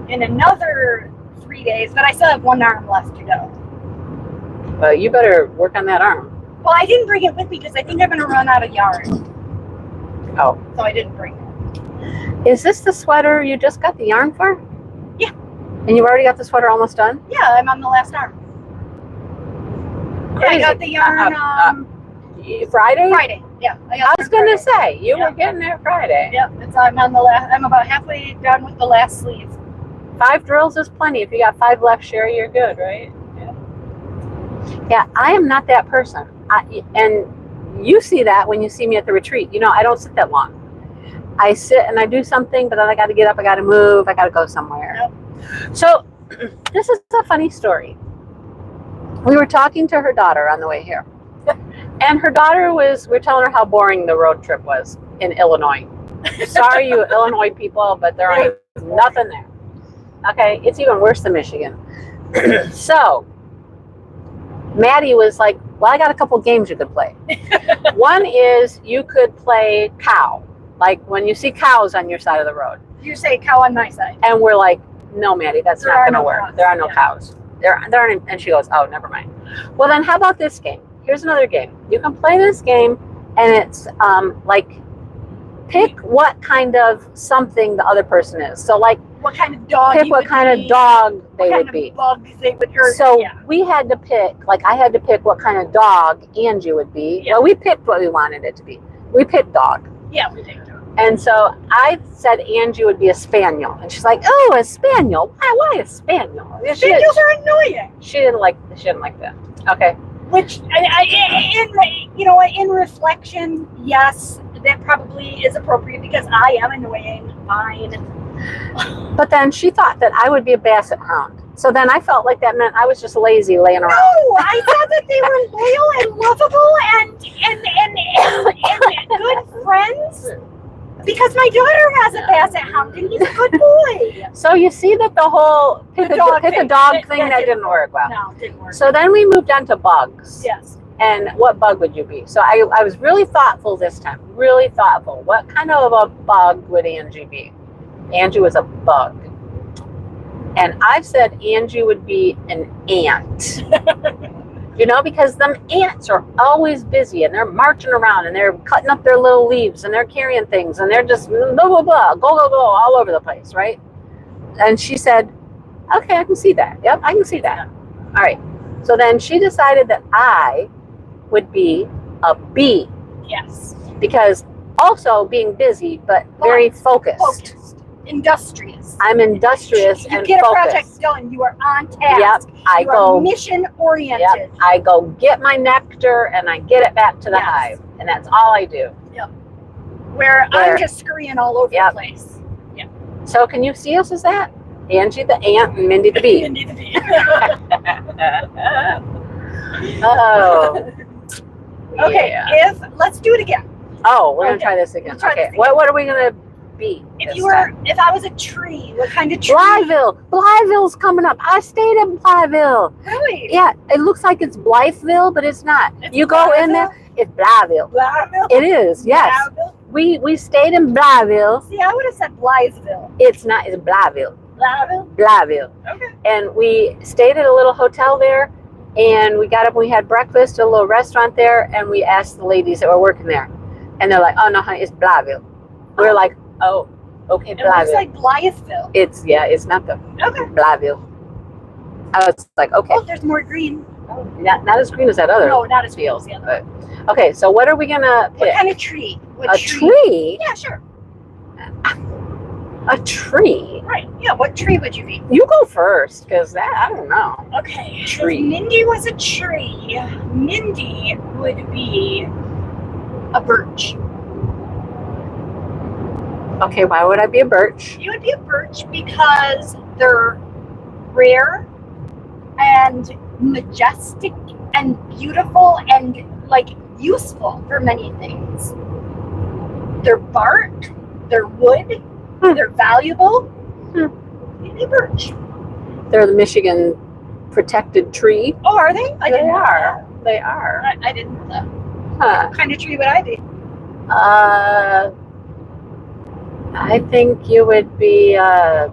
in another 3 days, but I still have one arm left to go. Well, you better work on that arm. Well, I didn't bring it with me because I think I'm going to run out of yarn. Oh. So I didn't bring it. Is this the sweater you just got the yarn for? Yeah. And you've already got the sweater almost done? Yeah, I'm on the last arm. Crazy. I got the yarn Friday? Friday. Yeah. I was going to say, you were getting there Friday. Yep. I'm on the last. I'm about halfway done with the last sleeve. 5 drills is plenty. If you got 5 left, Sherry, you're good, right? Yeah, I am not that person. And you see that when you see me at the retreat. You know, I don't sit that long. I sit and I do something, but then I got to get up, I got to move, I got to go somewhere. Yep. So this is a funny story. We were talking to her daughter on the way here. And her daughter we're telling her how boring the road trip was in Illinois. Sorry, you Illinois people, but there ain't nothing there. Okay, it's even worse than Michigan. So Maddie was like, well, I got a couple games you could play. One is you could play cow, like when you see cows on your side of the road. You say cow on my side. And we're like, no, Maddie, that's not going to work. Cows. There are no cows. There aren't. And she goes, oh, never mind. Well, then how about this game? Here's another game. You can play this game, and it's like pick what kind of something the other person is. So like, what kind of dog? Pick what kind of dog they would be. Bugs they would hurt. So we had to pick. Like I had to pick what kind of dog Angie would be. Yeah. Well, we picked what we wanted it to be. We picked dog. Yeah, we picked dog. And so I said Angie would be a spaniel, and she's like, "Oh, a spaniel? Why a spaniel? Spaniels are annoying." She didn't like that. Okay. Which, in reflection, yes, that probably is appropriate because I am annoying. Fine. But then she thought that I would be a basset hound. So then I felt like that meant I was just lazy laying around. No, I thought that they were loyal and lovable and good friends. Because my daughter has a basset hound and he's a good boy. So you see that the whole pick a dog thing that didn't work well. No, it didn't work. So then we moved on to bugs. Yes. And what bug would you be? So I was really thoughtful this time. Really thoughtful. What kind of a bug would Angie be? Angie was a bug. And I said Angie would be an ant. Because them ants are always busy and they're marching around and they're cutting up their little leaves and they're carrying things and they're just blah, blah, blah, go, go, go, all over the place, right? And she said, okay, I can see that. Yep, I can see that. All right. So then she decided that I would be a bee. Yes. Because also being busy, but very focused. Industrious. I'm industrious and focused. You get a project done. You are on task. Yep. You are mission oriented. Yep. I go get my nectar and I get it back to the hive, and that's all I do. Yep. Where I'm just scurrying all over the place. Yep. So can you see us as that? Angie the ant and Mindy the bee. Mindy the bee. Oh. Okay. Yeah. Let's do it again. Oh, we're gonna try this again. Okay. What are we gonna be? If I was a tree, what kind of tree? Blytheville's coming up. I stayed in Blytheville. Really? Yeah, it looks like it's Blytheville, but it's not. You go in there, it's Blytheville. Blytheville? It is, yes. Blytheville? We stayed in Blytheville. See, I would have said Blytheville. It's not, it's Blytheville. Blytheville? Blytheville. Okay. And we stayed at a little hotel there, and we got up and we had breakfast at a little restaurant there, and we asked the ladies that were working there. And they're like, oh, no, honey, it's Blytheville. We're like, oh, okay, Blytheville. It looks like Blytheville. It's not the Blytheville. I was like, okay. Oh, there's more green. Oh, not as green as that other. No, not as green as the other. Okay, so what are we gonna pick? What kind of tree? A tree? Yeah, sure. A tree? Right. Yeah, what tree would you be? You go first, because I don't know. Okay. Tree. If Mindy was a tree, Mindy would be a birch. Okay, why would I be a birch? You would be a birch because they're rare and majestic and beautiful and useful for many things. Their bark, their wood, they're valuable. You'd be a birch. They're the Michigan protected tree. Oh, are they? They are. They are. I didn't know that. Huh. What kind of tree would I be? I think you would be I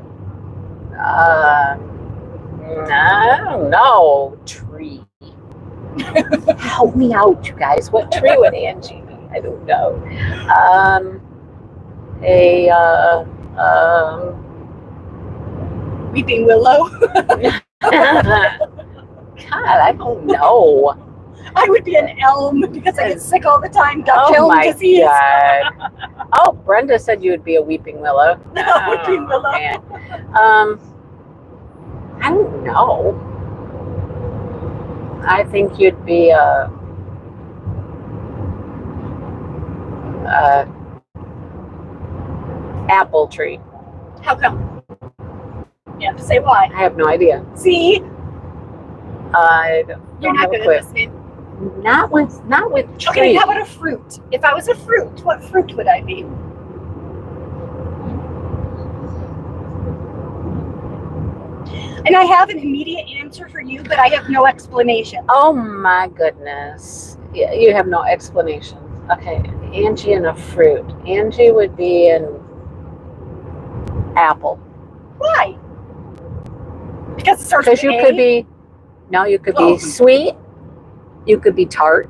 don't know, tree. Help me out, you guys. What tree would Angie be? I don't know. Weeping willow. God, I don't know. I would be an elm because I get sick all the time. Dutch Oh elm my disease. God. Oh, Brenda said you would be a weeping willow. Weeping willow. Man. I don't know. I think you'd be a apple tree. How come? You have to say why. I have no idea. See, I don't you're not have a good clue. at listening. Not with trees. Okay, how about a fruit? If I was a fruit, what fruit would I be? And I have an immediate answer for you, but I have no explanation. Oh my goodness. Yeah, you have no explanation. Okay, Angie and a fruit. Angie would be an apple. Why? Because it starts Because with you A? could be, no, you could be sweet. You could be tart.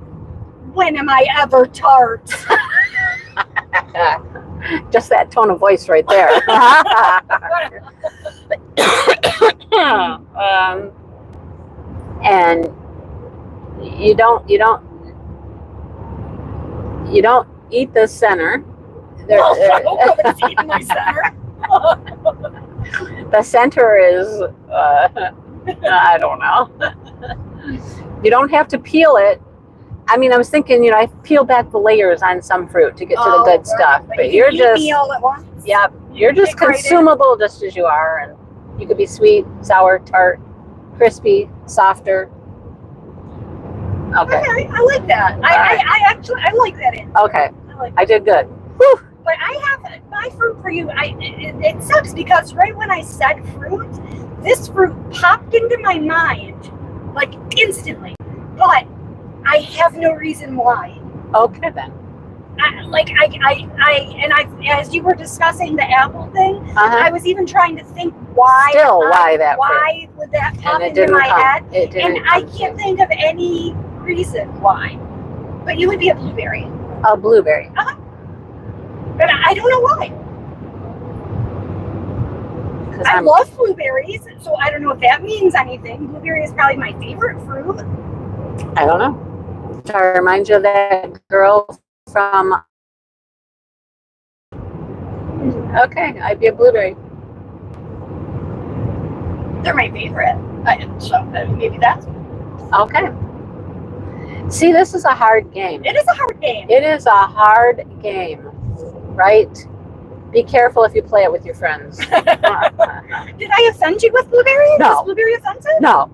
When am I ever tart? Just that tone of voice right there. And you don't eat the center. Nobody's eating my center. The center is I don't know. You don't have to peel it. I mean, I was thinking, I peel back the layers on some fruit to get to the good stuff. But you're you just, eat me all at once. yep, you're just Get right in. consumable just as you are. And you could be sweet, sour, tart, crispy, softer. Okay. Okay, I like that. I actually like that answer. Okay. I like I did good. But I have my fruit for you. It sucks because right when I said fruit, this fruit popped into my mind like instantly. But I have no reason why. Okay then. As you were discussing the apple thing, Uh-huh. I was even trying to think why. Why would that pop And it into didn't my come. head? It didn't. And I can't think of any reason why. But you would be a blueberry. A blueberry. But I don't know why. 'Cause I I'm- love blueberries, so I don't know if that means anything. Blueberry is probably my favorite fruit. I don't know. Do I remind you of that girl from? Okay, I'd be a blueberry. They're my favorite. So maybe that's. Okay. See, this is a hard game. It is a hard game. It is a hard game, right? Be careful if you play it with your friends. Did I offend you with blueberry? No. Was blueberry offensive? No.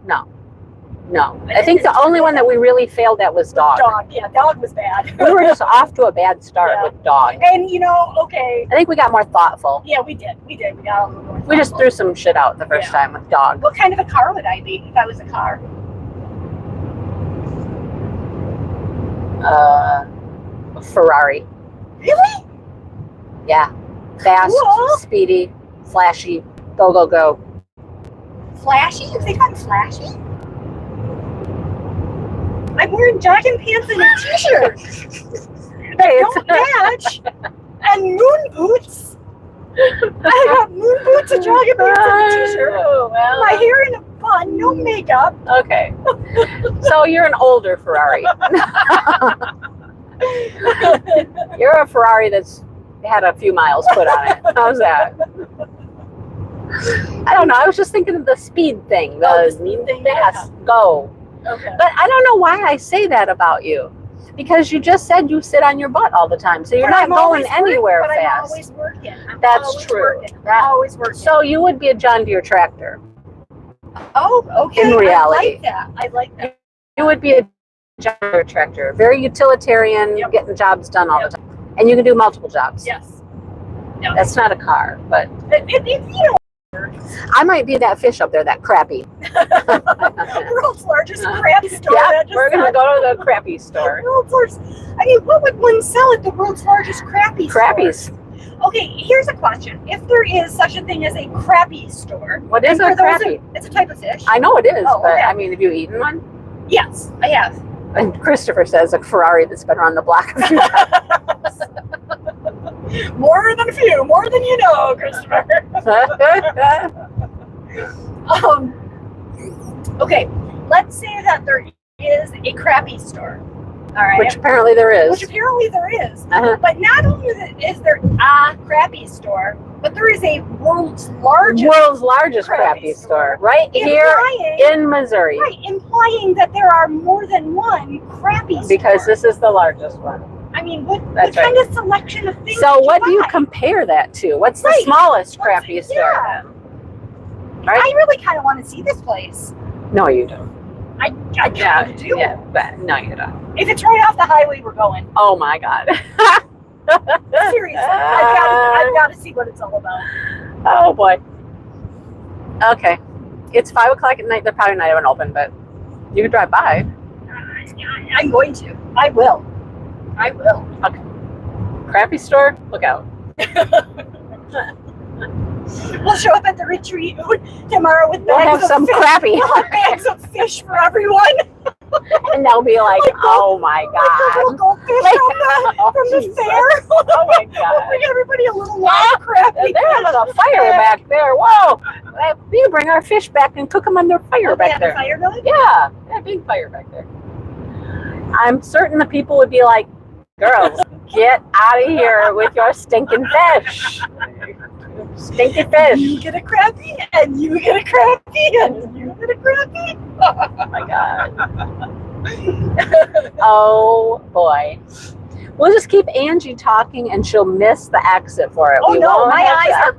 I think the only one that we really failed at was dog. Dog. Yeah, dog was bad. We were just off to a bad start Yeah. with dog. And okay. I think we got more thoughtful. Yeah, we did. We got a little more. We just thoughtful. threw some shit out the first time with dog. What kind of a car would I be if I was a car? Ferrari. Really? Yeah. Fast, Cool. speedy, flashy, go, go, go. Flashy? You think I'm flashy? I'm wearing jogging pants and a t-shirt. Hey, Don't match. And moon boots. I got moon boots, a jogging pants, and a t-shirt. Oh, well, My hair in a bun, no makeup. okay. So you're an older Ferrari. You're a Ferrari that's had a few miles put on it. How's that? I don't know. I was just thinking of the speed thing. The speed thing, Fast, go. Okay. But I don't know why I say that about you. Because you just said you sit on your butt all the time. So you're not going anywhere but fast. I'm always working. That's always true. Working. That- I'm always working. So you would be a John Deere tractor. Oh, okay. In reality. I like that. You would be a John Deere tractor. Very utilitarian, Yep. getting jobs done all Yep. the time. And you can do multiple jobs. Yes. That's not a car, but You know, I might be that fish up there, that crappie. world's largest crab store. Yeah, that just we're going to said- go to the crappie store. World's largest. I mean, what would one sell at the world's largest crappie store? Crappies. Okay, here's a question. If there is such a thing as a crappie store, What is and a for those crappie? it's a type of fish. I know it is, Oh, but okay. I mean, have you eaten one? Yes, I have. And Christopher says a Ferrari that's been around the block a few times. More than a few, more than you know, Christopher. Okay, let's say that there is a crappie store. All right. Which apparently there is. Which apparently there is. Uh-huh. But not only is there a crappie store, but there is a world's largest crappie store right here in Missouri. Right, implying that there are more than one crappie store. Because this is the largest one. I mean, what kind of selection of things? So what do you compare that to? What's the smallest crappie store? Yeah. Right? I really kind of want to see this place. No, you don't. I kind of do. Yeah, but no, you don't. If it's right off the highway, we're going. Oh my God. Seriously, I've got to see what it's all about. Oh boy. Okay, it's 5 o'clock at night. They're probably not even open, but you can drive by. I'm going to. I will. Okay. Crappie store. Look out. We'll show up at the retreat tomorrow with We'll have some crappie. We'll have bags of fish for everyone. And they'll be like, oh my God. We'll go fish from the fair. Oh my God. We'll bring everybody a little live crappie. They're having a fire back there. Whoa. We can bring our fish back and cook them on their fire back there. Fire going? Yeah. Yeah, big fire back there. I'm certain the people would be like, girls, get out of here with your stinking fish. Stinky fish. You get a crappie, and you get a crappie, and you get a crappie. Oh my God. Oh boy. We'll just keep Angie talking and she'll miss the exit for it. Oh no, my eyes are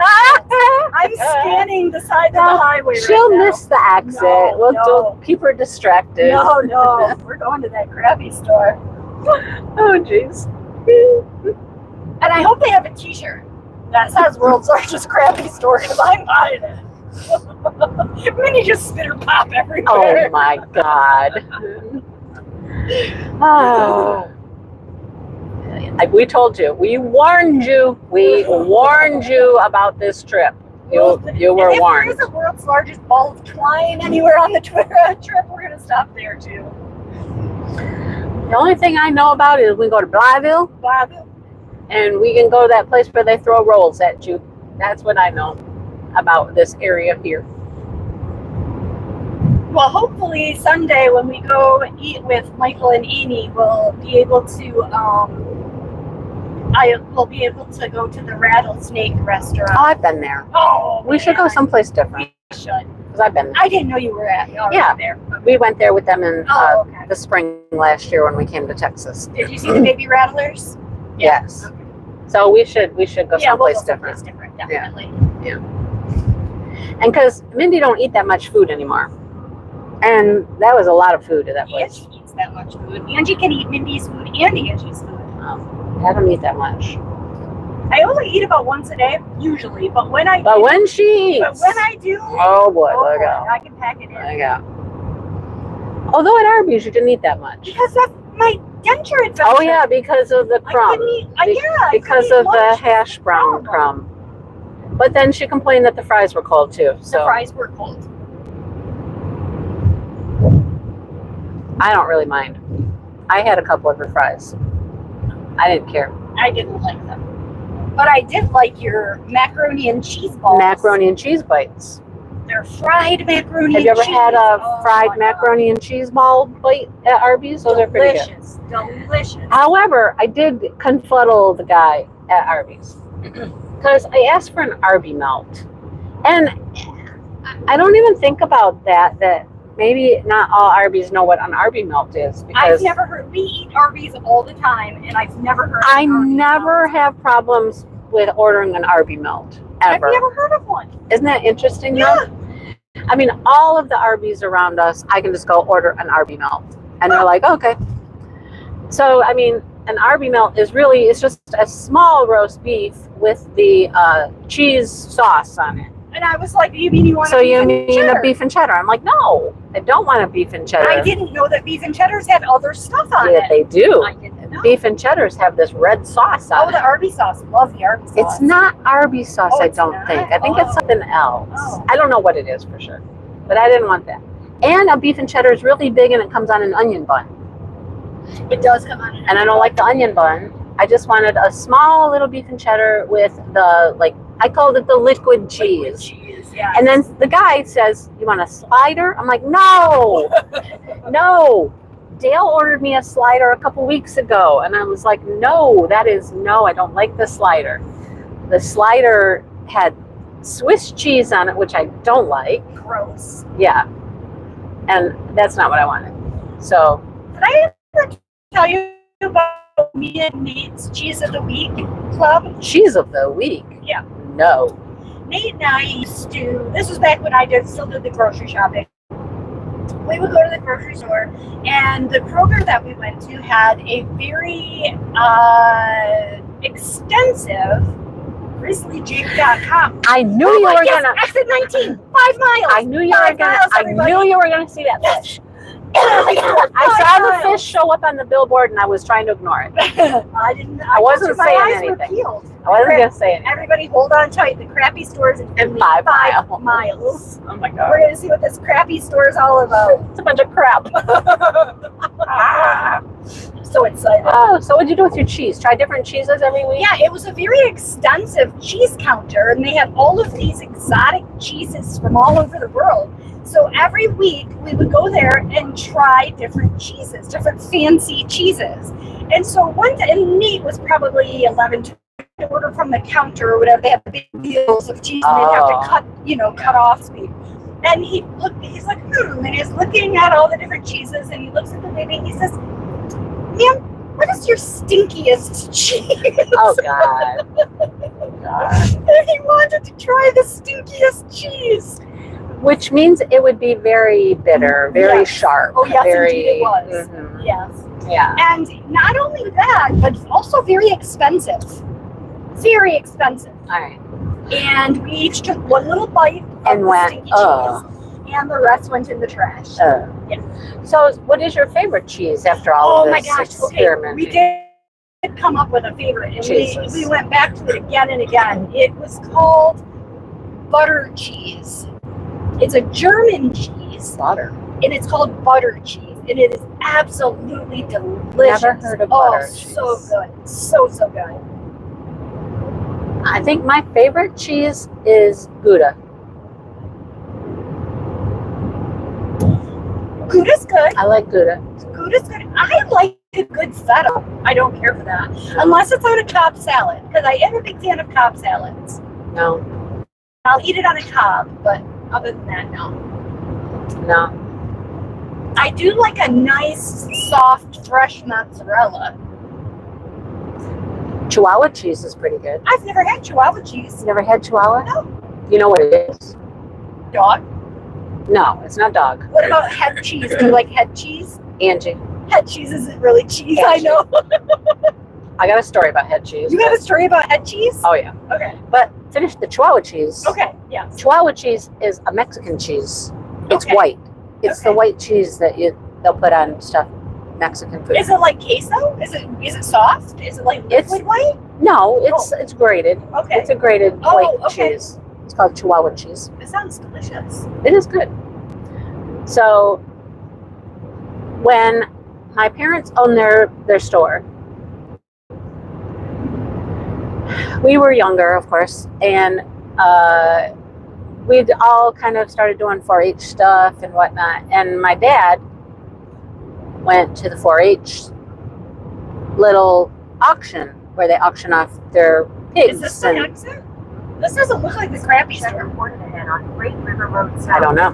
I'm scanning the side of the highway She'll right miss the exit. We'll keep her distracted. No. We're going to that crappie store. Oh jeez. And I hope they have a t-shirt that says world's largest crappie store, because I'm buying it. Minnie just spit her pop everywhere. Oh my God. Oh. We told you. We warned you. We warned you about this trip. You were warned. If there is a world's largest ball of twine anywhere on the trip, we're going to stop there too. The only thing I know about is we go to Blytheville. And we can go to that place where they throw rolls at you. That's what I know about this area here. Well, hopefully Sunday when we go eat with Michael and Amy, we'll be able to I will be able to go to the Rattlesnake restaurant. Oh, I've been there. Oh, we should go someplace different. We should. Because I've been there. I didn't know you were there. We went there with them in okay. the spring last year when we came to Texas. Did you see the baby rattlers? Yes. Okay. So we should go someplace different. Definitely. Yeah. And because Mindy don't eat that much food anymore. And that was a lot of food at that place. Angie eats that much food. Angie can eat Mindy's food and Angie's food. I don't eat that much. I only eat about once a day, usually. But when I she eats. But when I do. Oh boy, look out. I can pack it in. Look out. Although at Arby's you didn't eat that much. Because that's my denture infection. Oh yeah, because of the crumb. Because of the hash brown crumb. But then she complained that the fries were cold too. So the fries were cold. I don't really mind. I had a couple of her fries. I didn't care. I didn't like them. But I did like your macaroni and cheese balls. Macaroni and cheese bites. They're fried macaroni Have you ever had a fried macaroni and cheese ball bite at Arby's? Those are pretty good. Delicious. However, I did confuddle the guy at Arby's. Because I asked for an Arby melt. And I don't even think about that maybe not all Arby's know what an Arby melt is. I've never heard. We eat Arby's all the time, and I've never heard of I never have problems with ordering an Arby melt, ever. I've never heard of one. Isn't that interesting, Yeah. though? I mean, all of the Arby's around us, I can just go order an Arby melt. And they're like, okay. So, I mean, an Arby melt is really, it's just a small roast beef with the cheese sauce on it. And I was like, you mean you want a beef and cheddar? I'm like, no, I don't want a beef and cheddar. I didn't know that beef and cheddars had other stuff on it. Yeah, they do. I didn't know. Beef and cheddars have this red sauce on it. Oh, the Arby sauce. Love the Arby sauce. It's not Arby sauce, I don't think. I think it's something else. Oh. I don't know what it is for sure. But I didn't want that. And a beef and cheddar is really big and it comes on an onion bun. It does come on. And I don't like the onion bun. I just wanted a small little beef and cheddar with the, like, I called it the liquid cheese. Liquid cheese, yeah. And then the guy says, you want a slider? I'm like, no, no. Dale ordered me a slider a couple weeks ago. And I was like, no, I don't like the slider. The slider had Swiss cheese on it, which I don't like. Gross. Yeah. And that's not what I wanted. So. Did I ever tell you about me and Nate's Cheese of the Week club? Cheese of the Week? Yeah. No. Nate and I used to, this was back when I still did the grocery shopping. We would go to the grocery store, and the Kroger that we went to had a very extensive grizzlyjig.com. I knew you were gonna. Exit 19, 5 miles. I knew you were gonna. I knew you were gonna see that fish. I saw the fish show up on the billboard, and I was trying to ignore it. I didn't. I wasn't my saying eyes anything. Were peeled. I wasn't gonna say anything. Everybody, hold on tight. The crappy stores in 5 miles. Oh my god. We're gonna see what this crappy store is all about. It's a bunch of crap. I'm so excited. Oh, so what'd you do with your cheese? Try different cheeses every week? Yeah, it was a very extensive cheese counter, and they had all of these exotic cheeses from all over the world. So every week we would go there and try different cheeses, different fancy cheeses. And so one day, and Nate was probably 11 to order from the counter or whatever. They had big wheels of cheese, and they'd have to cut off speed. And he's like, and he's looking at all the different cheeses, and he looks at the baby and he says, "Ma'am, what is your stinkiest cheese?" Oh God. And he wanted to try the stinkiest cheese. Which means it would be very bitter, very sharp. Oh yes, very, indeed it was. Mm-hmm. Yes. Yeah. And not only that, but also very expensive. Very expensive. All right. And we each took one little bite of the stinky cheese, and the rest went in the trash. Yeah. So, what is your favorite cheese after all of this experimenting? We did come up with a favorite, and we went back to it again and again. It was called butter cheese. It's a German cheese. Butter. And it's called butter cheese, and it is absolutely delicious. Never heard of butter cheese. So good. So good. I think my favorite cheese is Gouda. Gouda's good. I like Gouda. Gouda's good. I like a good feta. I don't care for that. Unless it's on a Cobb salad, because I am a big fan of Cobb salads. No. I'll eat it on a Cobb, but other than that, no. No. I do like a nice, soft, fresh mozzarella. Chihuahua cheese is pretty good. I've never had Chihuahua cheese. Never had Chihuahua? No. You know what it is? Dog? No, it's not dog. What about head cheese? Do you like head cheese? Angie. Head cheese isn't really cheese, Angie. I know. I got a story about head cheese. You have a story about head cheese? Oh, yeah. Okay. But finish the Chihuahua cheese. Okay, yes. Chihuahua cheese is a Mexican cheese. It's Okay. white. It's the white cheese that they'll put on stuff, Mexican food. Is it like queso? Is it soft? Is it like liquid white? No, it's grated. Okay. It's a grated white okay. cheese. It's called Chihuahua cheese. It sounds delicious. It is good. So when my parents owned their store, we were younger, of course, and we'd all kind of started doing 4-H stuff and whatnot. And my dad went to the 4-H little auction where they auction off their pigs. Is this an exit? This doesn't look like the crappy store. Reported ahead on Great River Road South. I don't know.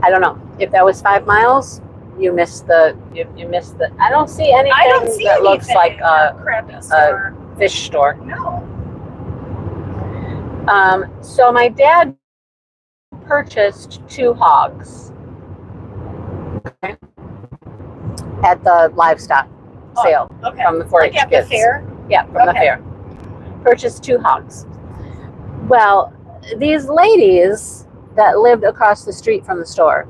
I don't know. If that was 5 miles, you missed the. I don't see anything that looks like a crappy store. Fish store. No. So my dad purchased 2 hogs at the livestock sale from the 4-H like at the fair? Yeah, from the fair. Purchased 2 hogs. Well, these ladies that lived across the street from the store,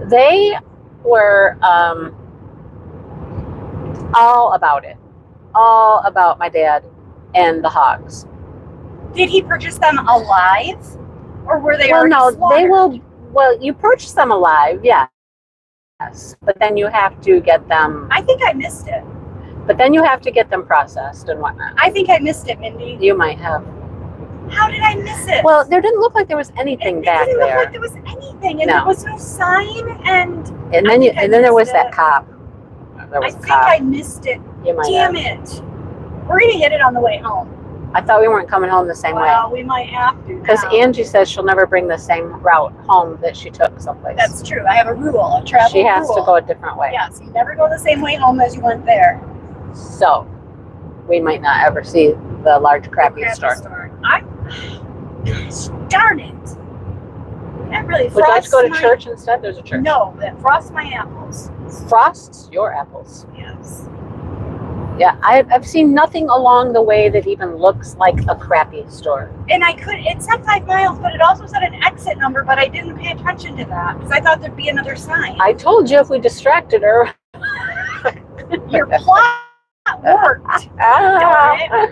they were all about it. All about my dad and the hogs. Did he purchase them alive? or were they Well, already no, slaughtered? they will. Well, you purchase them alive, yes, but then you have to get them. I think I missed it. But then you have to get them processed and whatnot. I think I missed it, Mindy. You might have. How did I miss it? Well, there didn't look like there was anything it back didn't there. look like there was anything, and No. there was no sign, and And I then think I there missed was it. that cop. There I was a think cop. I missed it. You might Damn have. it. We're going to hit it on the way home. I thought we weren't coming home the same Well, way. we might have to. Because now. Angie says she'll never bring the same route home that she took someplace. That's true. I have a rule, a travel She has rule. to go a different way. Yes, you never go the same way home as you went there. So, we might not ever see the large crappy store. Gosh, darn it. That really Would you like to go to frosts church instead? There's a church. No, that frosts my apples. Frosts your apples. Yes. Yeah, I've seen nothing along the way that even looks like a crappy store. And it said 5 miles, but it also said an exit number, but I didn't pay attention to that because I thought there'd be another sign. I told you if we distracted her. Your plot worked. Darn it.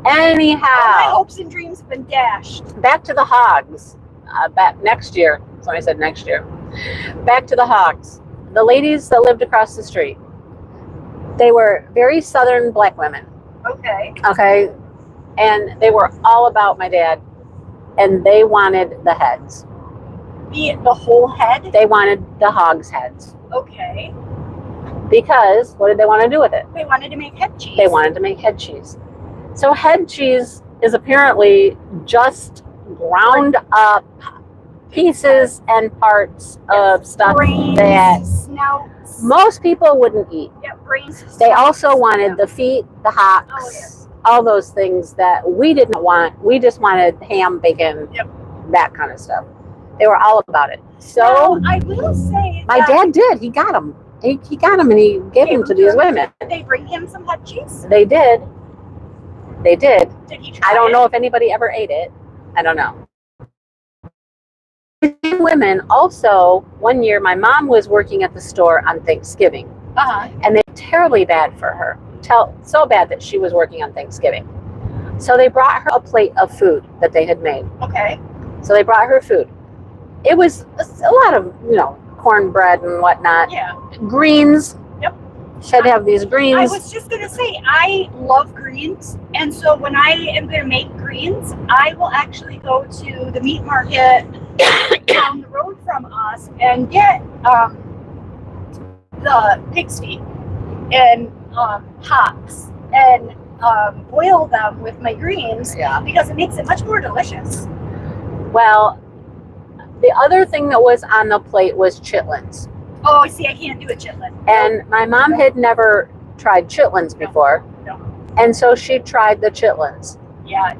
Anyhow, All my hopes and dreams have been dashed. back to the hogs. Back next year. Somebody said next year. Back to the hogs. The ladies that lived across the street. They were very southern black women. Okay. Okay. And they were all about my dad. And they wanted the heads. The whole head? They wanted the hogs' heads. Okay. Because what did they want to do with it? They wanted to make head cheese. They wanted to make head cheese. So head cheese is apparently just ground up pieces and parts of stuff brains, that snouts. most people wouldn't eat. Yeah, brains. They also wanted the feet, the hocks, all those things that we didn't want. We just wanted ham, bacon, that kind of stuff. They were all about it. So now, I will say my dad did. He got them. He got them and he gave them to these women. Did they bring him some head cheese? They did. They did. Did he try I don't it? know if anybody ever ate it. I don't know. Women also, one year my mom was working at the store on Thanksgiving and they were terribly bad for her. So bad that she was working on Thanksgiving. So they brought her a plate of food that they had made. Okay. So they brought her food. It was a lot of, cornbread and whatnot. Yeah. Greens. Yep. She had to have these greens. I was just going to say, I love greens. And so when I am going to make greens, I will actually go to the meat market down the road from us and get the pig's feet and hocks and boil them with my greens because it makes it much more delicious. Well, the other thing that was on the plate was chitlins. Oh, see, I can't do a chitlin. And my mom had never tried chitlins before. No. And so she tried the chitlins. Yeah.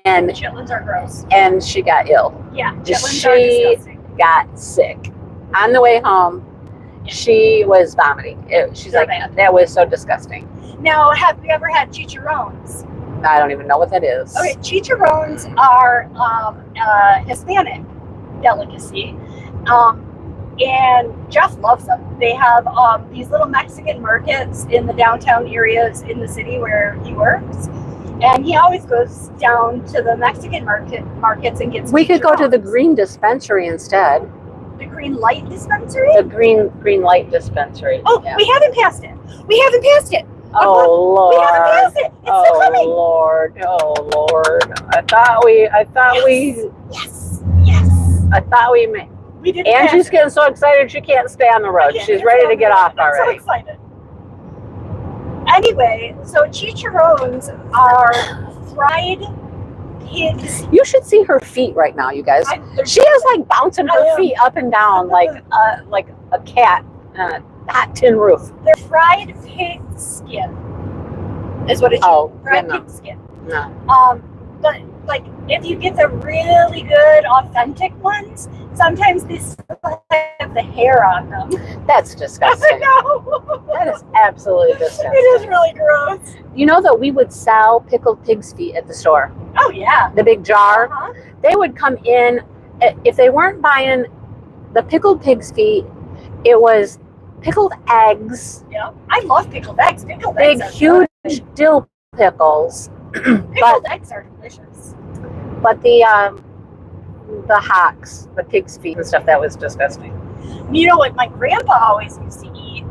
And The chitlins are gross. And she got ill. Yeah, chitlins are disgusting. Got sick. On the way home, she was vomiting. She's They're like, bad. that was so disgusting. Now, have you ever had chicharrones? I don't even know what that is. Okay, chicharrones are a Hispanic delicacy. And Jeff loves them. They have these little Mexican markets in the downtown areas in the city where he works. And he always goes down to the Mexican markets and gets We could go to the chicharrones. green dispensary instead. The green light dispensary? The green light dispensary. Oh, Yeah. we haven't passed it. We haven't passed it. Oh Lord. We haven't passed it. It's still coming. Lord. Oh Lord. I thought we Yes. Yes. I thought we made. We did. Angie's getting so excited she can't stay on the road. She's ready to get off already. I'm so excited. Anyway, so chicharrones are fried pigs. You should see her feet right now, you guys. She is like bouncing her feet up and down like a cat on a hot tin roof. They're fried pig skin. Is what it's fried pig skin. No. But like if you get the really good authentic ones, sometimes they still have the hair on them. That's disgusting. No. That is absolutely disgusting. It is really gross. You know that we would sell pickled pig's feet at the store? Oh yeah. The big jar. They would come in, if they weren't buying the pickled pig's feet, it was pickled eggs. Yeah. I love pickled eggs. Pickled Big, eggs are huge good. dill pickles. Pickled eggs are delicious. But the the hocks, the pig's feet and stuff. That was disgusting. You know what my grandpa always used to eat?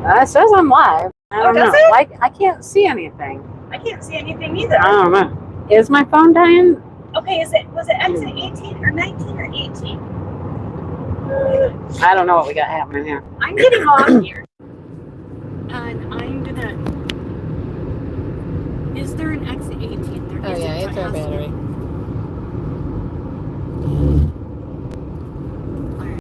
It says I'm live. I don't does know. it? Like I can't see anything. I can't see anything either. I don't know. Is my phone dying? Okay, was it exit 18 or 19 or 18? I don't know what we got happening here. I'm getting off here. And I'm gonna. Is there an exit 18? There Oh isn't, yeah, but it's our has to be. battery.